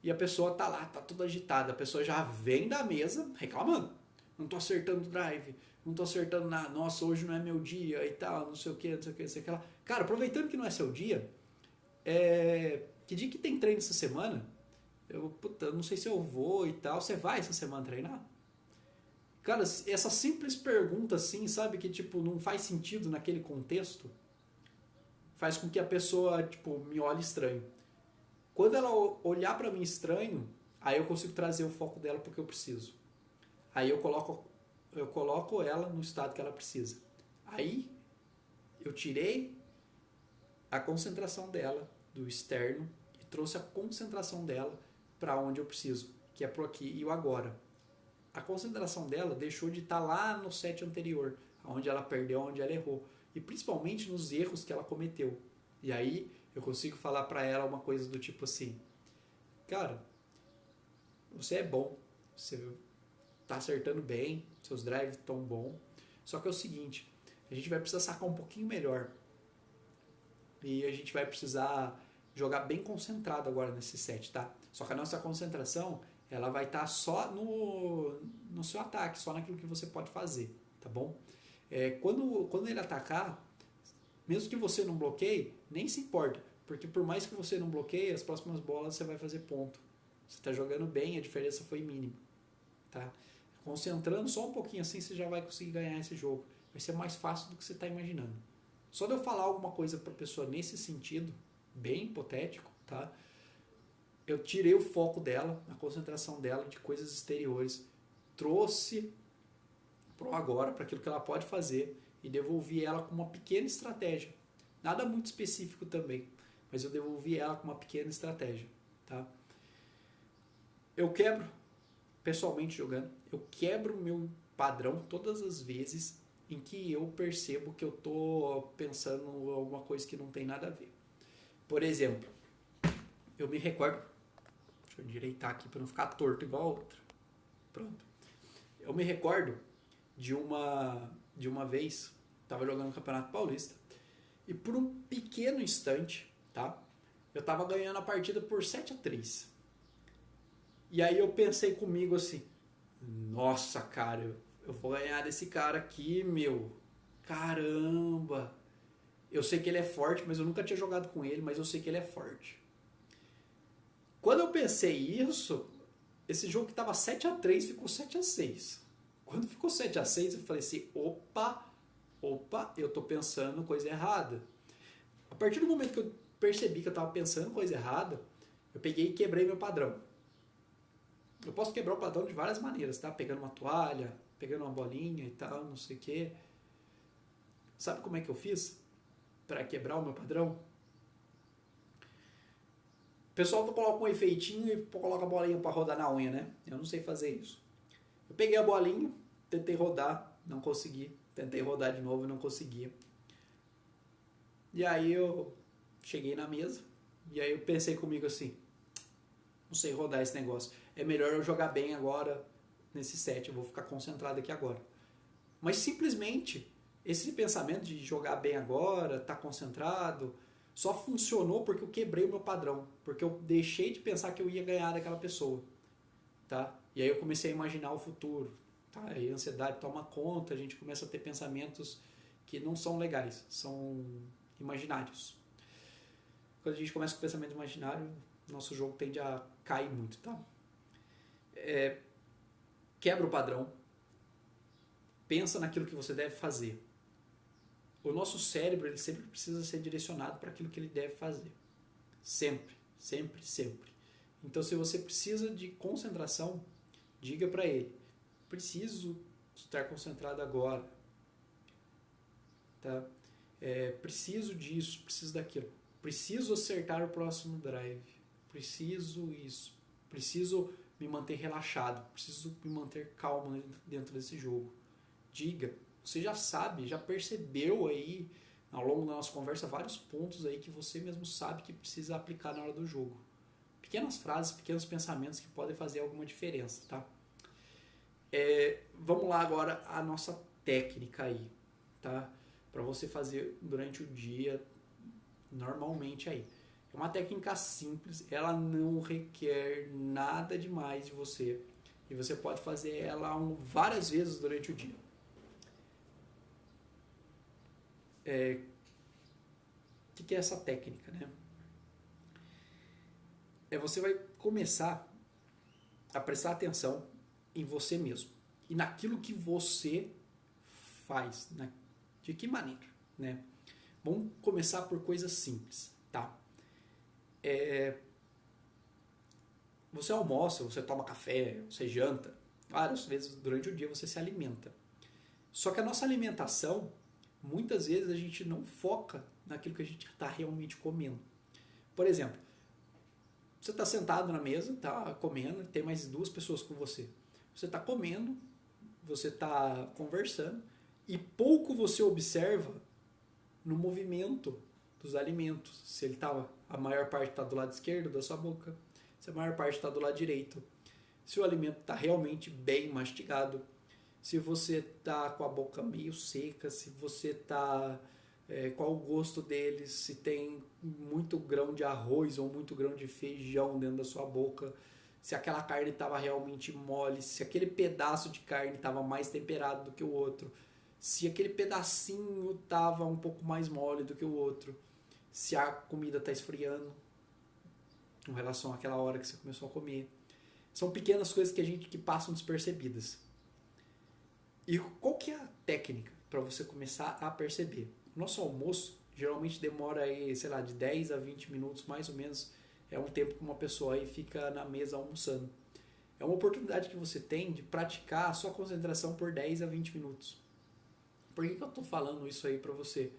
[SPEAKER 1] e a pessoa tá lá, tá toda agitada, a pessoa já vem da mesa reclamando, não tô acertando o drive, não tô acertando nada, nossa, hoje não é meu dia e tal, não sei o que, não sei o que, não sei o que lá. Cara, aproveitando que não é seu dia, que dia que tem treino essa semana? Eu não sei se eu vou e tal, você vai essa semana treinar? Cara, essa simples pergunta assim, sabe, que tipo não faz sentido naquele contexto, faz com que a pessoa tipo me olhe estranho. Quando ela olhar para mim estranho, aí eu consigo trazer o foco dela porque eu preciso. Aí eu coloco ela no estado que ela precisa. Aí eu tirei a concentração dela do externo e trouxe a concentração dela para onde eu preciso, que é pro aqui e o agora. A concentração dela deixou de estar lá no set anterior, onde ela perdeu, onde ela errou. E principalmente nos erros que ela cometeu. E aí eu consigo falar para ela uma coisa do tipo assim: cara, você é bom, você tá acertando bem, seus drives estão bons, só que é o seguinte, a gente vai precisar sacar um pouquinho melhor. E a gente vai precisar jogar bem concentrado agora nesse set, tá? Só que a nossa concentração, ela vai estar só no seu ataque, só naquilo que você pode fazer, tá bom? Quando ele atacar, mesmo que você não bloqueie, nem se importa, porque por mais que você não bloqueie, as próximas bolas você vai fazer ponto. Você está jogando bem, a diferença foi mínima, tá? Concentrando só um pouquinho assim, você já vai conseguir ganhar esse jogo. Vai ser mais fácil do que você está imaginando. Só de eu falar alguma coisa para a pessoa nesse sentido, bem hipotético, tá? Eu tirei o foco dela, a concentração dela de coisas exteriores, trouxe pro agora, para aquilo que ela pode fazer e devolvi ela com uma pequena estratégia. Nada muito específico também, mas eu devolvi ela com uma pequena estratégia, tá? Eu quebro, pessoalmente jogando, eu quebro o meu padrão todas as vezes em que eu percebo que eu tô pensando alguma coisa que não tem nada a ver. Por exemplo, eu me recordo, deixa eu endireitar aqui para não ficar torto igual a outra. Pronto. Eu me recordo de uma vez, estava jogando no Campeonato Paulista, e por um pequeno instante, tá? Eu estava ganhando a partida por 7-3. E aí eu pensei comigo assim, nossa, cara, eu vou ganhar desse cara aqui, meu. Caramba. Eu sei que ele é forte, mas eu nunca tinha jogado com ele, mas eu sei que ele é forte. Quando eu pensei isso, esse jogo que estava 7-3 ficou 7-6. Quando ficou 7-6, eu falei assim, opa, eu tô pensando coisa errada. A partir do momento que eu percebi que eu estava pensando coisa errada, eu peguei e quebrei meu padrão. Eu posso quebrar o padrão de várias maneiras, tá? Pegando uma toalha, pegando uma bolinha e tal, não sei o quê. Sabe como é que eu fiz para quebrar o meu padrão? O pessoal coloca um efeitinho e coloca a bolinha para rodar na unha, né? Eu não sei fazer isso. Eu peguei a bolinha, tentei rodar, não consegui. Tentei rodar de novo e não conseguia. E aí eu cheguei na mesa e aí eu pensei comigo assim, não sei rodar esse negócio. É melhor eu jogar bem agora nesse set, eu vou ficar concentrado aqui agora. Mas simplesmente esse pensamento de jogar bem agora, estar concentrado, só funcionou porque eu quebrei o meu padrão, porque eu deixei de pensar que eu ia ganhar daquela pessoa, tá? E aí eu comecei a imaginar o futuro, tá? Aí a ansiedade toma conta, a gente começa a ter pensamentos que não são legais, são imaginários. Quando a gente começa com pensamento imaginário, nosso jogo tende a cair muito, tá? Quebra o padrão, pensa naquilo que você deve fazer. O nosso cérebro ele sempre precisa ser direcionado para aquilo que ele deve fazer. Sempre, sempre, sempre. Então, se você precisa de concentração, diga para ele, preciso estar concentrado agora. Tá? Preciso disso, preciso daquilo. Preciso acertar o próximo drive. Preciso isso. Preciso me manter relaxado. Preciso me manter calmo dentro desse jogo. Diga. Você já sabe, já percebeu aí ao longo da nossa conversa vários pontos aí que você mesmo sabe que precisa aplicar na hora do jogo. Pequenas frases, pequenos pensamentos que podem fazer alguma diferença, tá? Vamos lá agora a nossa técnica aí, tá? Para você fazer durante o dia normalmente aí. É uma técnica simples, ela não requer nada demais de você e você pode fazer ela várias vezes durante o dia. O que é essa técnica, né? Você vai começar a prestar atenção em você mesmo e naquilo que você faz, né? De que maneira, né? Vamos começar por coisas simples, tá? Você almoça, você toma café, você janta, várias vezes durante o dia você se alimenta. Só que a nossa alimentação, muitas vezes a gente não foca naquilo que a gente está realmente comendo. Por exemplo, você está sentado na mesa, está comendo, tem mais duas pessoas com você. Você está comendo, você está conversando e pouco você observa no movimento dos alimentos. Se ele tá, a maior parte está do lado esquerdo da sua boca, se a maior parte está do lado direito. Se o alimento está realmente bem mastigado, se você está com a boca meio seca, se você está qual o gosto deles, se tem muito grão de arroz ou muito grão de feijão dentro da sua boca, se aquela carne estava realmente mole, se aquele pedaço de carne estava mais temperado do que o outro, se aquele pedacinho estava um pouco mais mole do que o outro, se a comida está esfriando em relação àquela hora que você começou a comer. São pequenas coisas que passam despercebidas. E qual que é a técnica para você começar a perceber? Nosso almoço geralmente demora aí, sei lá, de 10 a 20 minutos, mais ou menos. É um tempo que uma pessoa aí fica na mesa almoçando. É uma oportunidade que você tem de praticar a sua concentração por 10 a 20 minutos. Por que eu estou falando isso aí para você?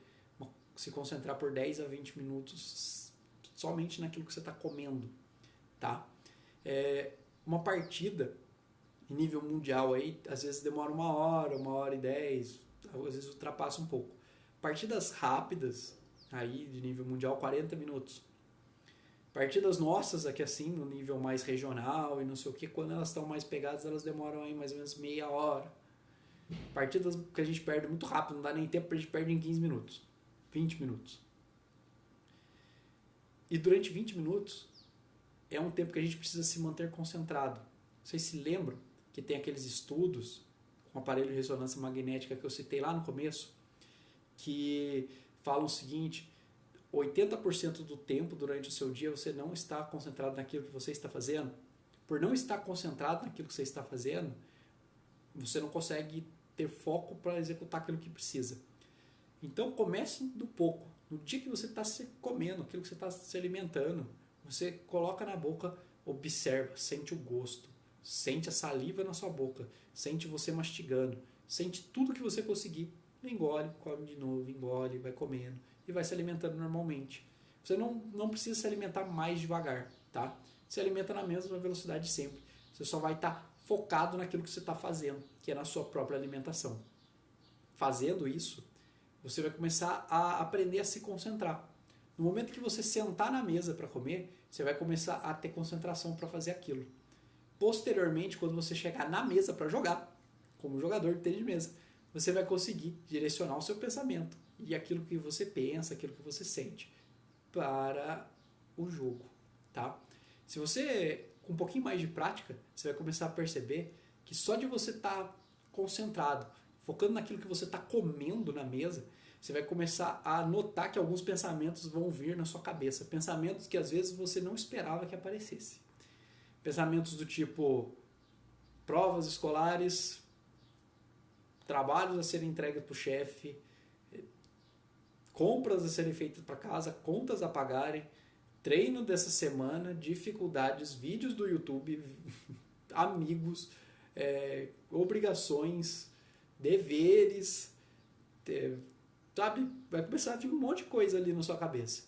[SPEAKER 1] Se concentrar por 10 a 20 minutos somente naquilo que você está comendo, tá? Uma partida em nível mundial aí, às vezes demora 1 hora e 10, às vezes ultrapassa um pouco. Partidas rápidas, aí de nível mundial, 40 minutos. Partidas nossas aqui assim, no nível mais regional e não sei o que, quando elas estão mais pegadas, elas demoram aí mais ou menos meia hora. Partidas que a gente perde muito rápido, não dá nem tempo, a gente perde em 15 minutos, 20 minutos. E durante 20 minutos é um tempo que a gente precisa se manter concentrado. Vocês se lembram que tem aqueles estudos com aparelho de ressonância magnética que eu citei lá no começo, que falam o seguinte: 80% do tempo durante o seu dia você não está concentrado naquilo que você está fazendo. Por não estar concentrado naquilo que você está fazendo, você não consegue ter foco para executar aquilo que precisa. Então comece do pouco. No dia que você está se comendo, aquilo que você está se alimentando, você coloca na boca, observa, sente o gosto, sente a saliva na sua boca, sente você mastigando, sente tudo que você conseguir, engole, come de novo, engole, vai comendo e vai se alimentando normalmente. Você não precisa se alimentar mais devagar, tá? Se alimenta na mesma velocidade sempre. Você só vai estar focado naquilo que você está fazendo, que é na sua própria alimentação. Fazendo isso, você vai começar a aprender a se concentrar. No momento que você sentar na mesa para comer, você vai começar a ter concentração para fazer aquilo. Posteriormente, quando você chegar na mesa para jogar, como jogador de tênis de mesa, você vai conseguir direcionar o seu pensamento e aquilo que você pensa, aquilo que você sente para o jogo, tá? Se você, com um pouquinho mais de prática, você vai começar a perceber que só de você estar concentrado, focando naquilo que você está comendo na mesa, você vai começar a notar que alguns pensamentos vão vir na sua cabeça. Pensamentos que às vezes você não esperava que aparecesse. Pensamentos do tipo provas escolares, trabalhos a serem entregues para o chefe, compras a serem feitas para casa, contas a pagarem, treino dessa semana, dificuldades, vídeos do YouTube, amigos, obrigações, deveres, sabe? Vai começar a vir um monte de coisa ali na sua cabeça.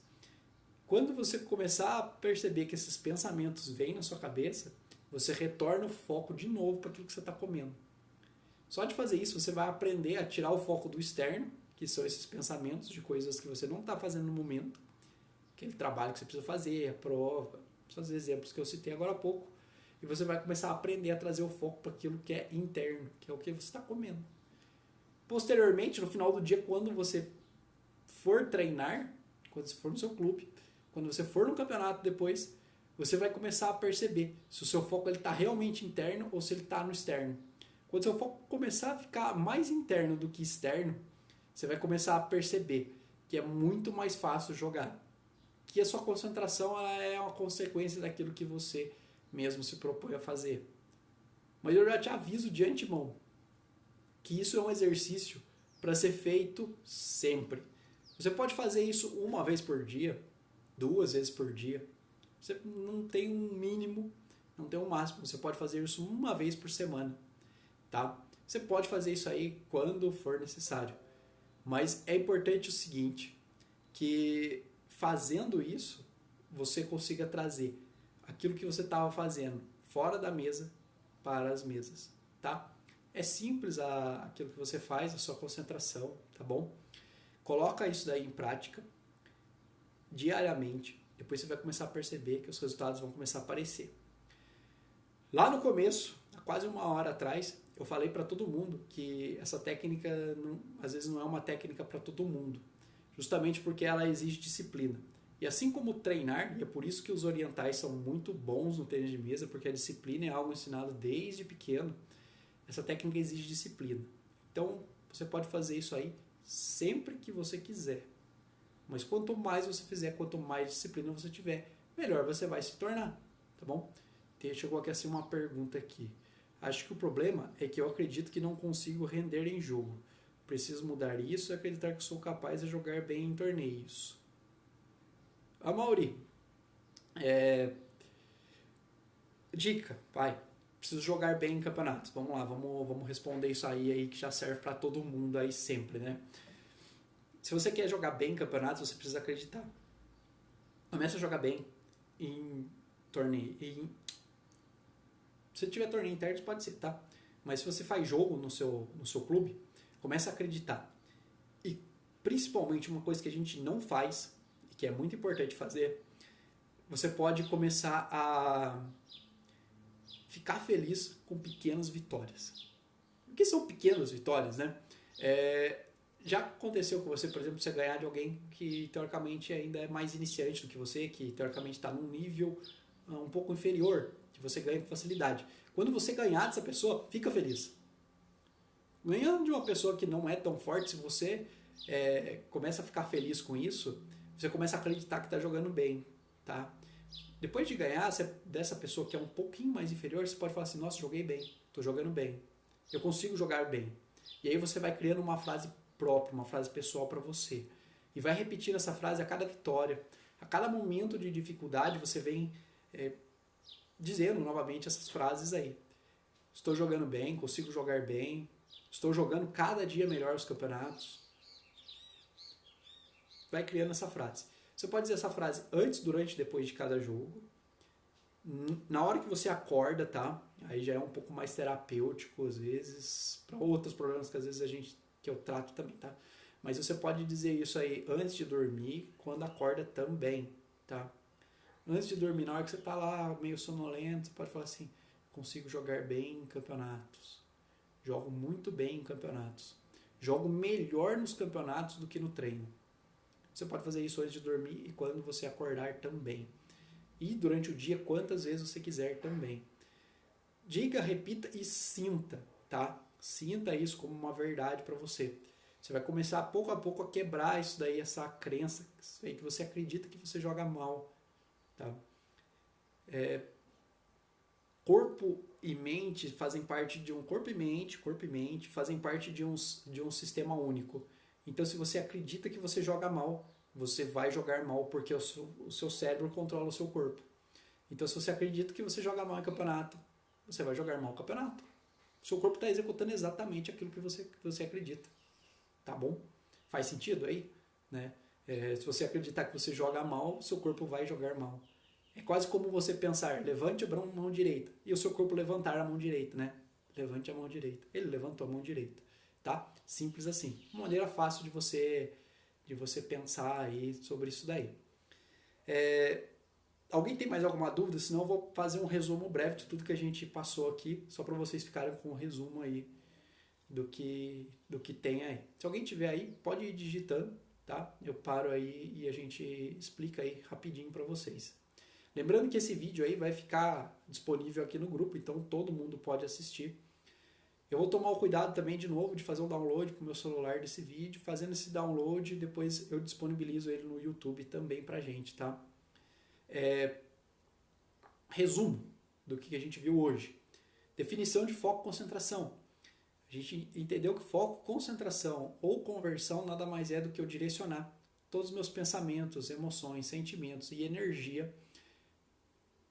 [SPEAKER 1] Quando você começar a perceber que esses pensamentos vêm na sua cabeça, você retorna o foco de novo para aquilo que você está comendo. Só de fazer isso, você vai aprender a tirar o foco do externo, que são esses pensamentos de coisas que você não está fazendo no momento, aquele trabalho que você precisa fazer, a prova, esses exemplos que eu citei agora há pouco, e você vai começar a aprender a trazer o foco para aquilo que é interno, que é o que você está comendo. Posteriormente, no final do dia, quando você for treinar, quando você for no seu clube, quando você for no campeonato depois, você vai começar a perceber se o seu foco está realmente interno ou se ele está no externo. Quando o seu foco começar a ficar mais interno do que externo, você vai começar a perceber que é muito mais fácil jogar. Que a sua concentração ela é uma consequência daquilo que você mesmo se propõe a fazer. Mas eu já te aviso de antemão que isso é um exercício para ser feito sempre. Você pode fazer isso uma vez por dia, 2 vezes por dia. Você não tem um mínimo, não tem um máximo. Você pode fazer isso uma vez por semana. Tá? Você pode fazer isso aí quando for necessário. Mas é importante o seguinte, que fazendo isso, você consiga trazer aquilo que você estava fazendo fora da mesa para as mesas. Tá? É simples aquilo que você faz, a sua concentração, tá bom? Coloca isso daí em prática diariamente. Depois você vai começar a perceber que os resultados vão começar a aparecer. Lá no começo, há quase 1 hora atrás, eu falei para todo mundo que essa técnica, às vezes, não é uma técnica para todo mundo. justamente porque ela exige disciplina. E assim como treinar, e é por isso que os orientais são muito bons no tênis de mesa, porque a disciplina é algo ensinado desde pequeno, essa técnica exige disciplina. Então, você pode fazer isso aí sempre que você quiser. Mas quanto mais você fizer, quanto mais disciplina você tiver, melhor você vai se tornar, tá bom? Chegou aqui assim uma pergunta aqui. Acho que o problema é que eu acredito que não consigo render em jogo. Preciso mudar isso e acreditar que sou capaz de jogar bem em torneios. A Mauri, dica, vai. Preciso jogar bem em campeonatos. Vamos lá, vamos responder isso aí que já serve para todo mundo aí sempre, né? Se você quer jogar bem em campeonatos, você precisa acreditar. Comece a jogar bem em torneio. Se tiver torneio interno, pode ser, tá? Mas se você faz jogo no seu clube, comece a acreditar. E principalmente uma coisa que a gente não faz, e que é muito importante fazer, você pode começar a ficar feliz com pequenas vitórias. O que são pequenas vitórias, né? Já aconteceu com você, por exemplo, você ganhar de alguém que teoricamente ainda é mais iniciante do que você, que teoricamente está num nível um pouco inferior, que você ganha com facilidade. Quando você ganhar dessa pessoa, fica feliz. Ganhando de uma pessoa que não é tão forte, se você começa a ficar feliz com isso, você começa a acreditar que está jogando bem, tá? Depois de ganhar dessa pessoa que é um pouquinho mais inferior, você pode falar assim, nossa, joguei bem, estou jogando bem, eu consigo jogar bem. E aí você vai criando uma frase própria, uma frase pessoal para você. E vai repetindo essa frase a cada vitória. A cada momento de dificuldade você vem dizendo novamente essas frases aí. Estou jogando bem, consigo jogar bem, estou jogando cada dia melhor os campeonatos. Vai criando essa frase. Você pode dizer essa frase antes, durante e depois de cada jogo. Na hora que você acorda, tá? Aí já é um pouco mais terapêutico, às vezes, para outros problemas que às vezes que eu trato também, tá? Mas você pode dizer isso aí antes de dormir, quando acorda também, tá? Antes de dormir, na hora que você tá lá meio sonolento, você pode falar assim, consigo jogar bem em campeonatos. Jogo muito bem em campeonatos. Jogo melhor nos campeonatos do que no treino. Você pode fazer isso antes de dormir e quando você acordar também. E durante o dia, quantas vezes você quiser também. Diga, repita e sinta, tá? Sinta isso como uma verdade para você. Você vai começar pouco a pouco a quebrar isso daí, essa crença aí que você acredita que você joga mal, tá? Corpo e mente fazem parte de um corpo e mente fazem parte de um sistema único. Então, se você acredita que você joga mal, você vai jogar mal porque o seu cérebro controla o seu corpo. Então, se você acredita que você joga mal em campeonato, você vai jogar mal no campeonato. O seu corpo está executando exatamente aquilo que você acredita. Tá bom? Faz sentido aí? Né? Se você acreditar que você joga mal, o seu corpo vai jogar mal. É quase como você pensar, levante a mão direita, e o seu corpo levantar a mão direita, né? Levante a mão direita. Ele levantou a mão direita. Tá? Simples assim. Uma maneira fácil de você pensar aí sobre isso daí. Alguém tem mais alguma dúvida? Senão eu vou fazer um resumo breve de tudo que a gente passou aqui, só para vocês ficarem com um resumo aí do que tem aí. Se alguém tiver aí, pode ir digitando, tá? Eu paro aí e a gente explica aí rapidinho para vocês. Lembrando que esse vídeo aí vai ficar disponível aqui no grupo, então todo mundo pode assistir. Eu vou tomar o cuidado também de novo de fazer um download para o meu celular desse vídeo. Fazendo esse download, depois eu disponibilizo ele no YouTube também pra gente, tá? Resumo do que a gente viu hoje. Definição de foco e concentração. A gente entendeu que foco, concentração ou conversão nada mais é do que eu direcionar todos os meus pensamentos, emoções, sentimentos e energia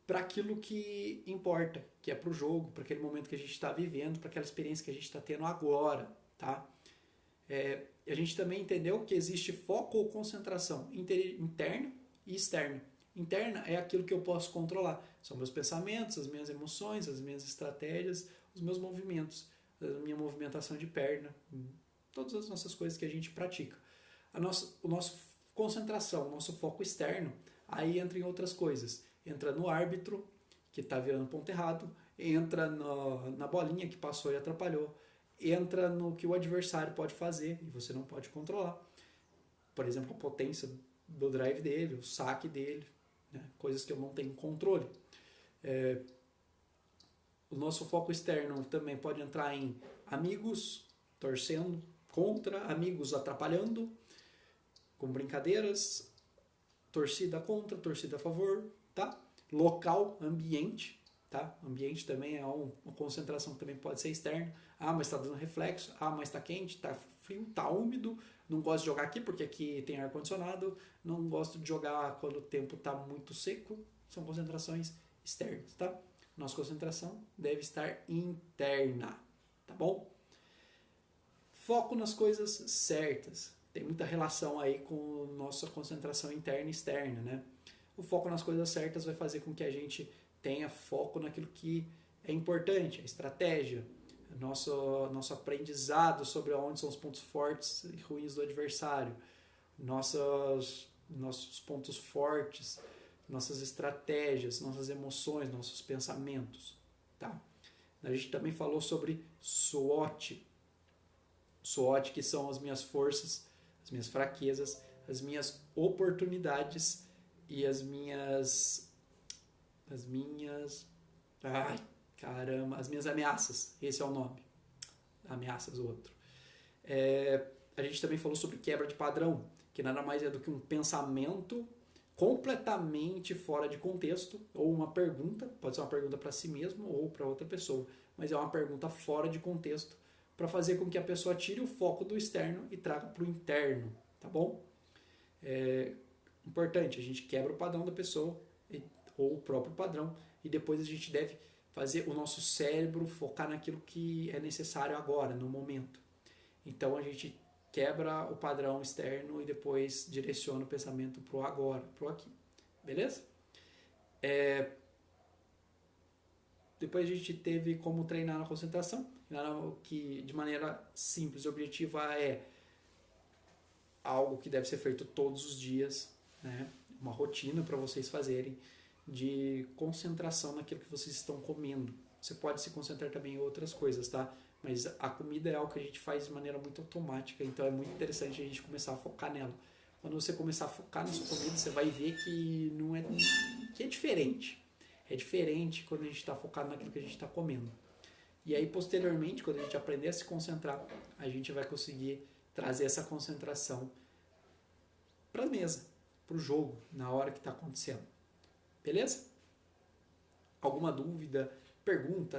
[SPEAKER 1] para aquilo que importa, que é para o jogo, para aquele momento que a gente está vivendo, para aquela experiência que a gente está tendo agora, tá? A gente também entendeu que existe foco ou concentração interna e externa. Interna é aquilo que eu posso controlar, são meus pensamentos, as minhas emoções, as minhas estratégias, os meus movimentos, a minha movimentação de perna, todas as nossas coisas que a gente pratica. O nosso concentração, o nosso foco externo, aí entra em outras coisas. Entra no árbitro, que está virando ponto errado, entra na bolinha que passou e atrapalhou, entra no que o adversário pode fazer e você não pode controlar. por exemplo, a potência do drive dele, o saque dele, né? Coisas que eu não tenho controle. O nosso foco externo também pode entrar em amigos torcendo contra, amigos atrapalhando, com brincadeiras, torcida contra, torcida a favor, tá? Local, ambiente, tá? Ambiente também é uma concentração que também pode ser externa. Ah, mas está dando reflexo. Ah, mas está quente, está frio, está úmido. Não gosto de jogar aqui porque aqui tem ar-condicionado. Não gosto de jogar quando o tempo está muito seco. São concentrações externas, tá? Nossa concentração deve estar interna, tá bom? Foco nas coisas certas. Tem muita relação aí com nossa concentração interna e externa, né? O foco nas coisas certas vai fazer com que a gente tenha foco naquilo que é importante, a estratégia, nosso aprendizado sobre onde são os pontos fortes e ruins do adversário, nossos pontos fortes, nossas estratégias, nossas emoções, nossos pensamentos, tá? A gente também falou sobre SWOT. SWOT, que são as minhas forças, as minhas fraquezas, as minhas oportunidades e as minhas ameaças. Esse é o nome. Ameaças, outro. A gente também falou sobre quebra de padrão, que nada mais é do que um pensamento completamente fora de contexto, ou uma pergunta, pode ser uma pergunta para si mesmo ou para outra pessoa, mas é uma pergunta fora de contexto, para fazer com que a pessoa tire o foco do externo e traga para o interno, tá bom? É importante, a gente quebra o padrão da pessoa, ou o próprio padrão, e depois a gente deve fazer o nosso cérebro focar naquilo que é necessário agora, no momento. Então a gente quebra o padrão externo e depois direciona o pensamento pro agora, pro aqui. Beleza? Depois a gente teve como treinar na concentração, que de maneira simples e objetiva é algo que deve ser feito todos os dias, né? Uma rotina para vocês fazerem de concentração naquilo que vocês estão comendo. Você pode se concentrar também em outras coisas, tá? Mas a comida é algo que a gente faz de maneira muito automática, então é muito interessante a gente começar a focar nela. Quando você começar a focar na sua comida, você vai ver que não é que é diferente. É diferente quando a gente está focado naquilo que a gente está comendo. E aí, posteriormente, quando a gente aprender a se concentrar, a gente vai conseguir trazer essa concentração para a mesa, para o jogo, na hora que está acontecendo. Beleza? Alguma dúvida, pergunta,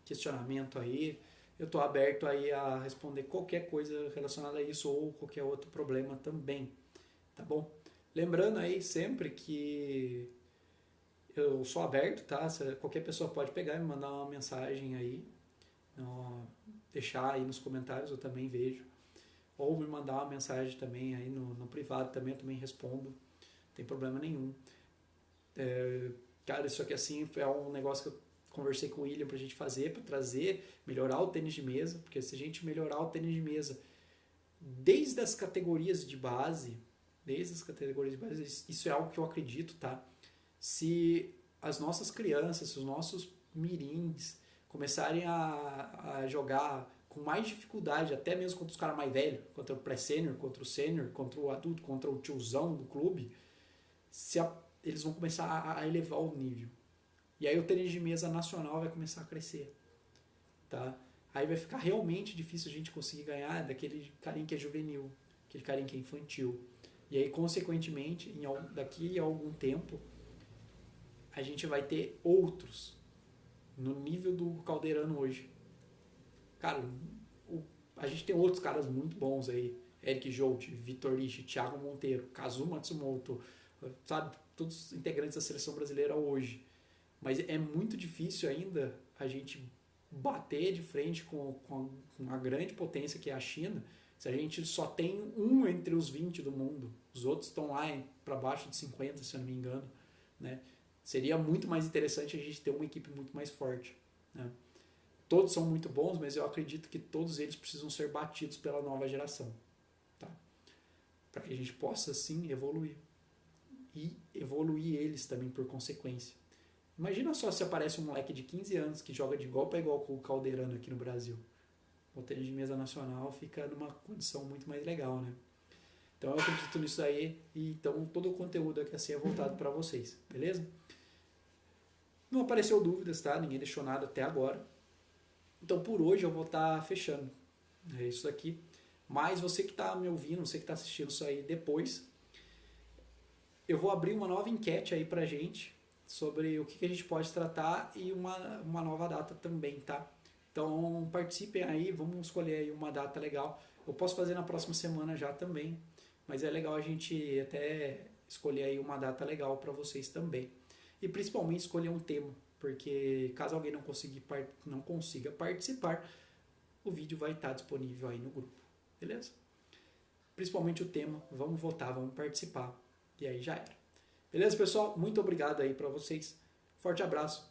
[SPEAKER 1] questionamento aí? Eu estou aberto aí a responder qualquer coisa relacionada a isso ou qualquer outro problema também, tá bom? Lembrando aí sempre que eu sou aberto, tá? Qualquer pessoa pode pegar e me mandar uma mensagem aí, deixar aí nos comentários, eu também vejo. Ou me mandar uma mensagem também aí no privado também, eu também respondo, não tem problema nenhum. Cara, isso aqui assim é um negócio que eu conversei com o William pra gente fazer, pra trazer, melhorar o tênis de mesa, porque se a gente melhorar o tênis de mesa desde as categorias de base, isso é algo que eu acredito, tá? Se as nossas crianças, se os nossos mirins começarem a jogar com mais dificuldade, até mesmo contra os caras mais velhos, contra o pré-sênior, contra o sênior, contra o adulto, contra o tiozão do clube, eles vão começar a elevar o nível. E aí o tênis de mesa nacional vai começar a crescer, tá? Aí vai ficar realmente difícil a gente conseguir ganhar daquele carinha que é juvenil, aquele carinha que é infantil. E aí, consequentemente, daqui a algum tempo, a gente vai ter outros no nível do Caldeirano hoje. Cara, a gente tem outros caras muito bons aí. Eric Jolt, Vitor Licht, Thiago Monteiro, Kazu Matsumoto, sabe? Todos os integrantes da seleção brasileira hoje. Mas é muito difícil ainda a gente bater de frente com a grande potência que é a China, se a gente só tem um entre os 20 do mundo. Os outros estão lá para baixo de 50, se eu não me engano, né? Seria muito mais interessante a gente ter uma equipe muito mais forte, né? Todos são muito bons, mas eu acredito que todos eles precisam ser batidos pela nova geração, tá? Para que a gente possa, sim, evoluir. E evoluir eles também por consequência. Imagina só se aparece um moleque de 15 anos que joga de igual para igual com o Caldeirano aqui no Brasil. O tênis de mesa nacional fica numa condição muito mais legal, né? Então eu acredito nisso aí e então todo o conteúdo aqui assim é voltado para vocês, beleza? Não apareceu dúvidas, tá? Ninguém deixou nada até agora. Então por hoje eu vou estar fechando. É isso aqui. Mas você que está me ouvindo, você que está assistindo isso aí depois, eu vou abrir uma nova enquete aí pra gente sobre o que a gente pode tratar e uma nova data também, tá? Então participem aí, vamos escolher aí uma data legal. Eu posso fazer na próxima semana já também, mas é legal a gente até escolher aí uma data legal para vocês também. E principalmente escolher um tema, porque caso alguém não consiga participar, o vídeo vai estar disponível aí no grupo, beleza? Principalmente o tema, vamos votar, vamos participar. E aí já era. Beleza, pessoal? Muito obrigado aí para vocês. Forte abraço.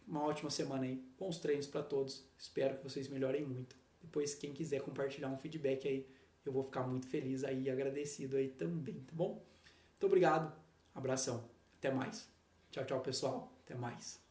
[SPEAKER 1] Uma ótima semana aí. Bons treinos para todos. Espero que vocês melhorem muito. Depois, quem quiser compartilhar um feedback aí, eu vou ficar muito feliz aí e agradecido aí também, tá bom? Muito obrigado. Abração. Até mais. Tchau, tchau, pessoal. Até mais.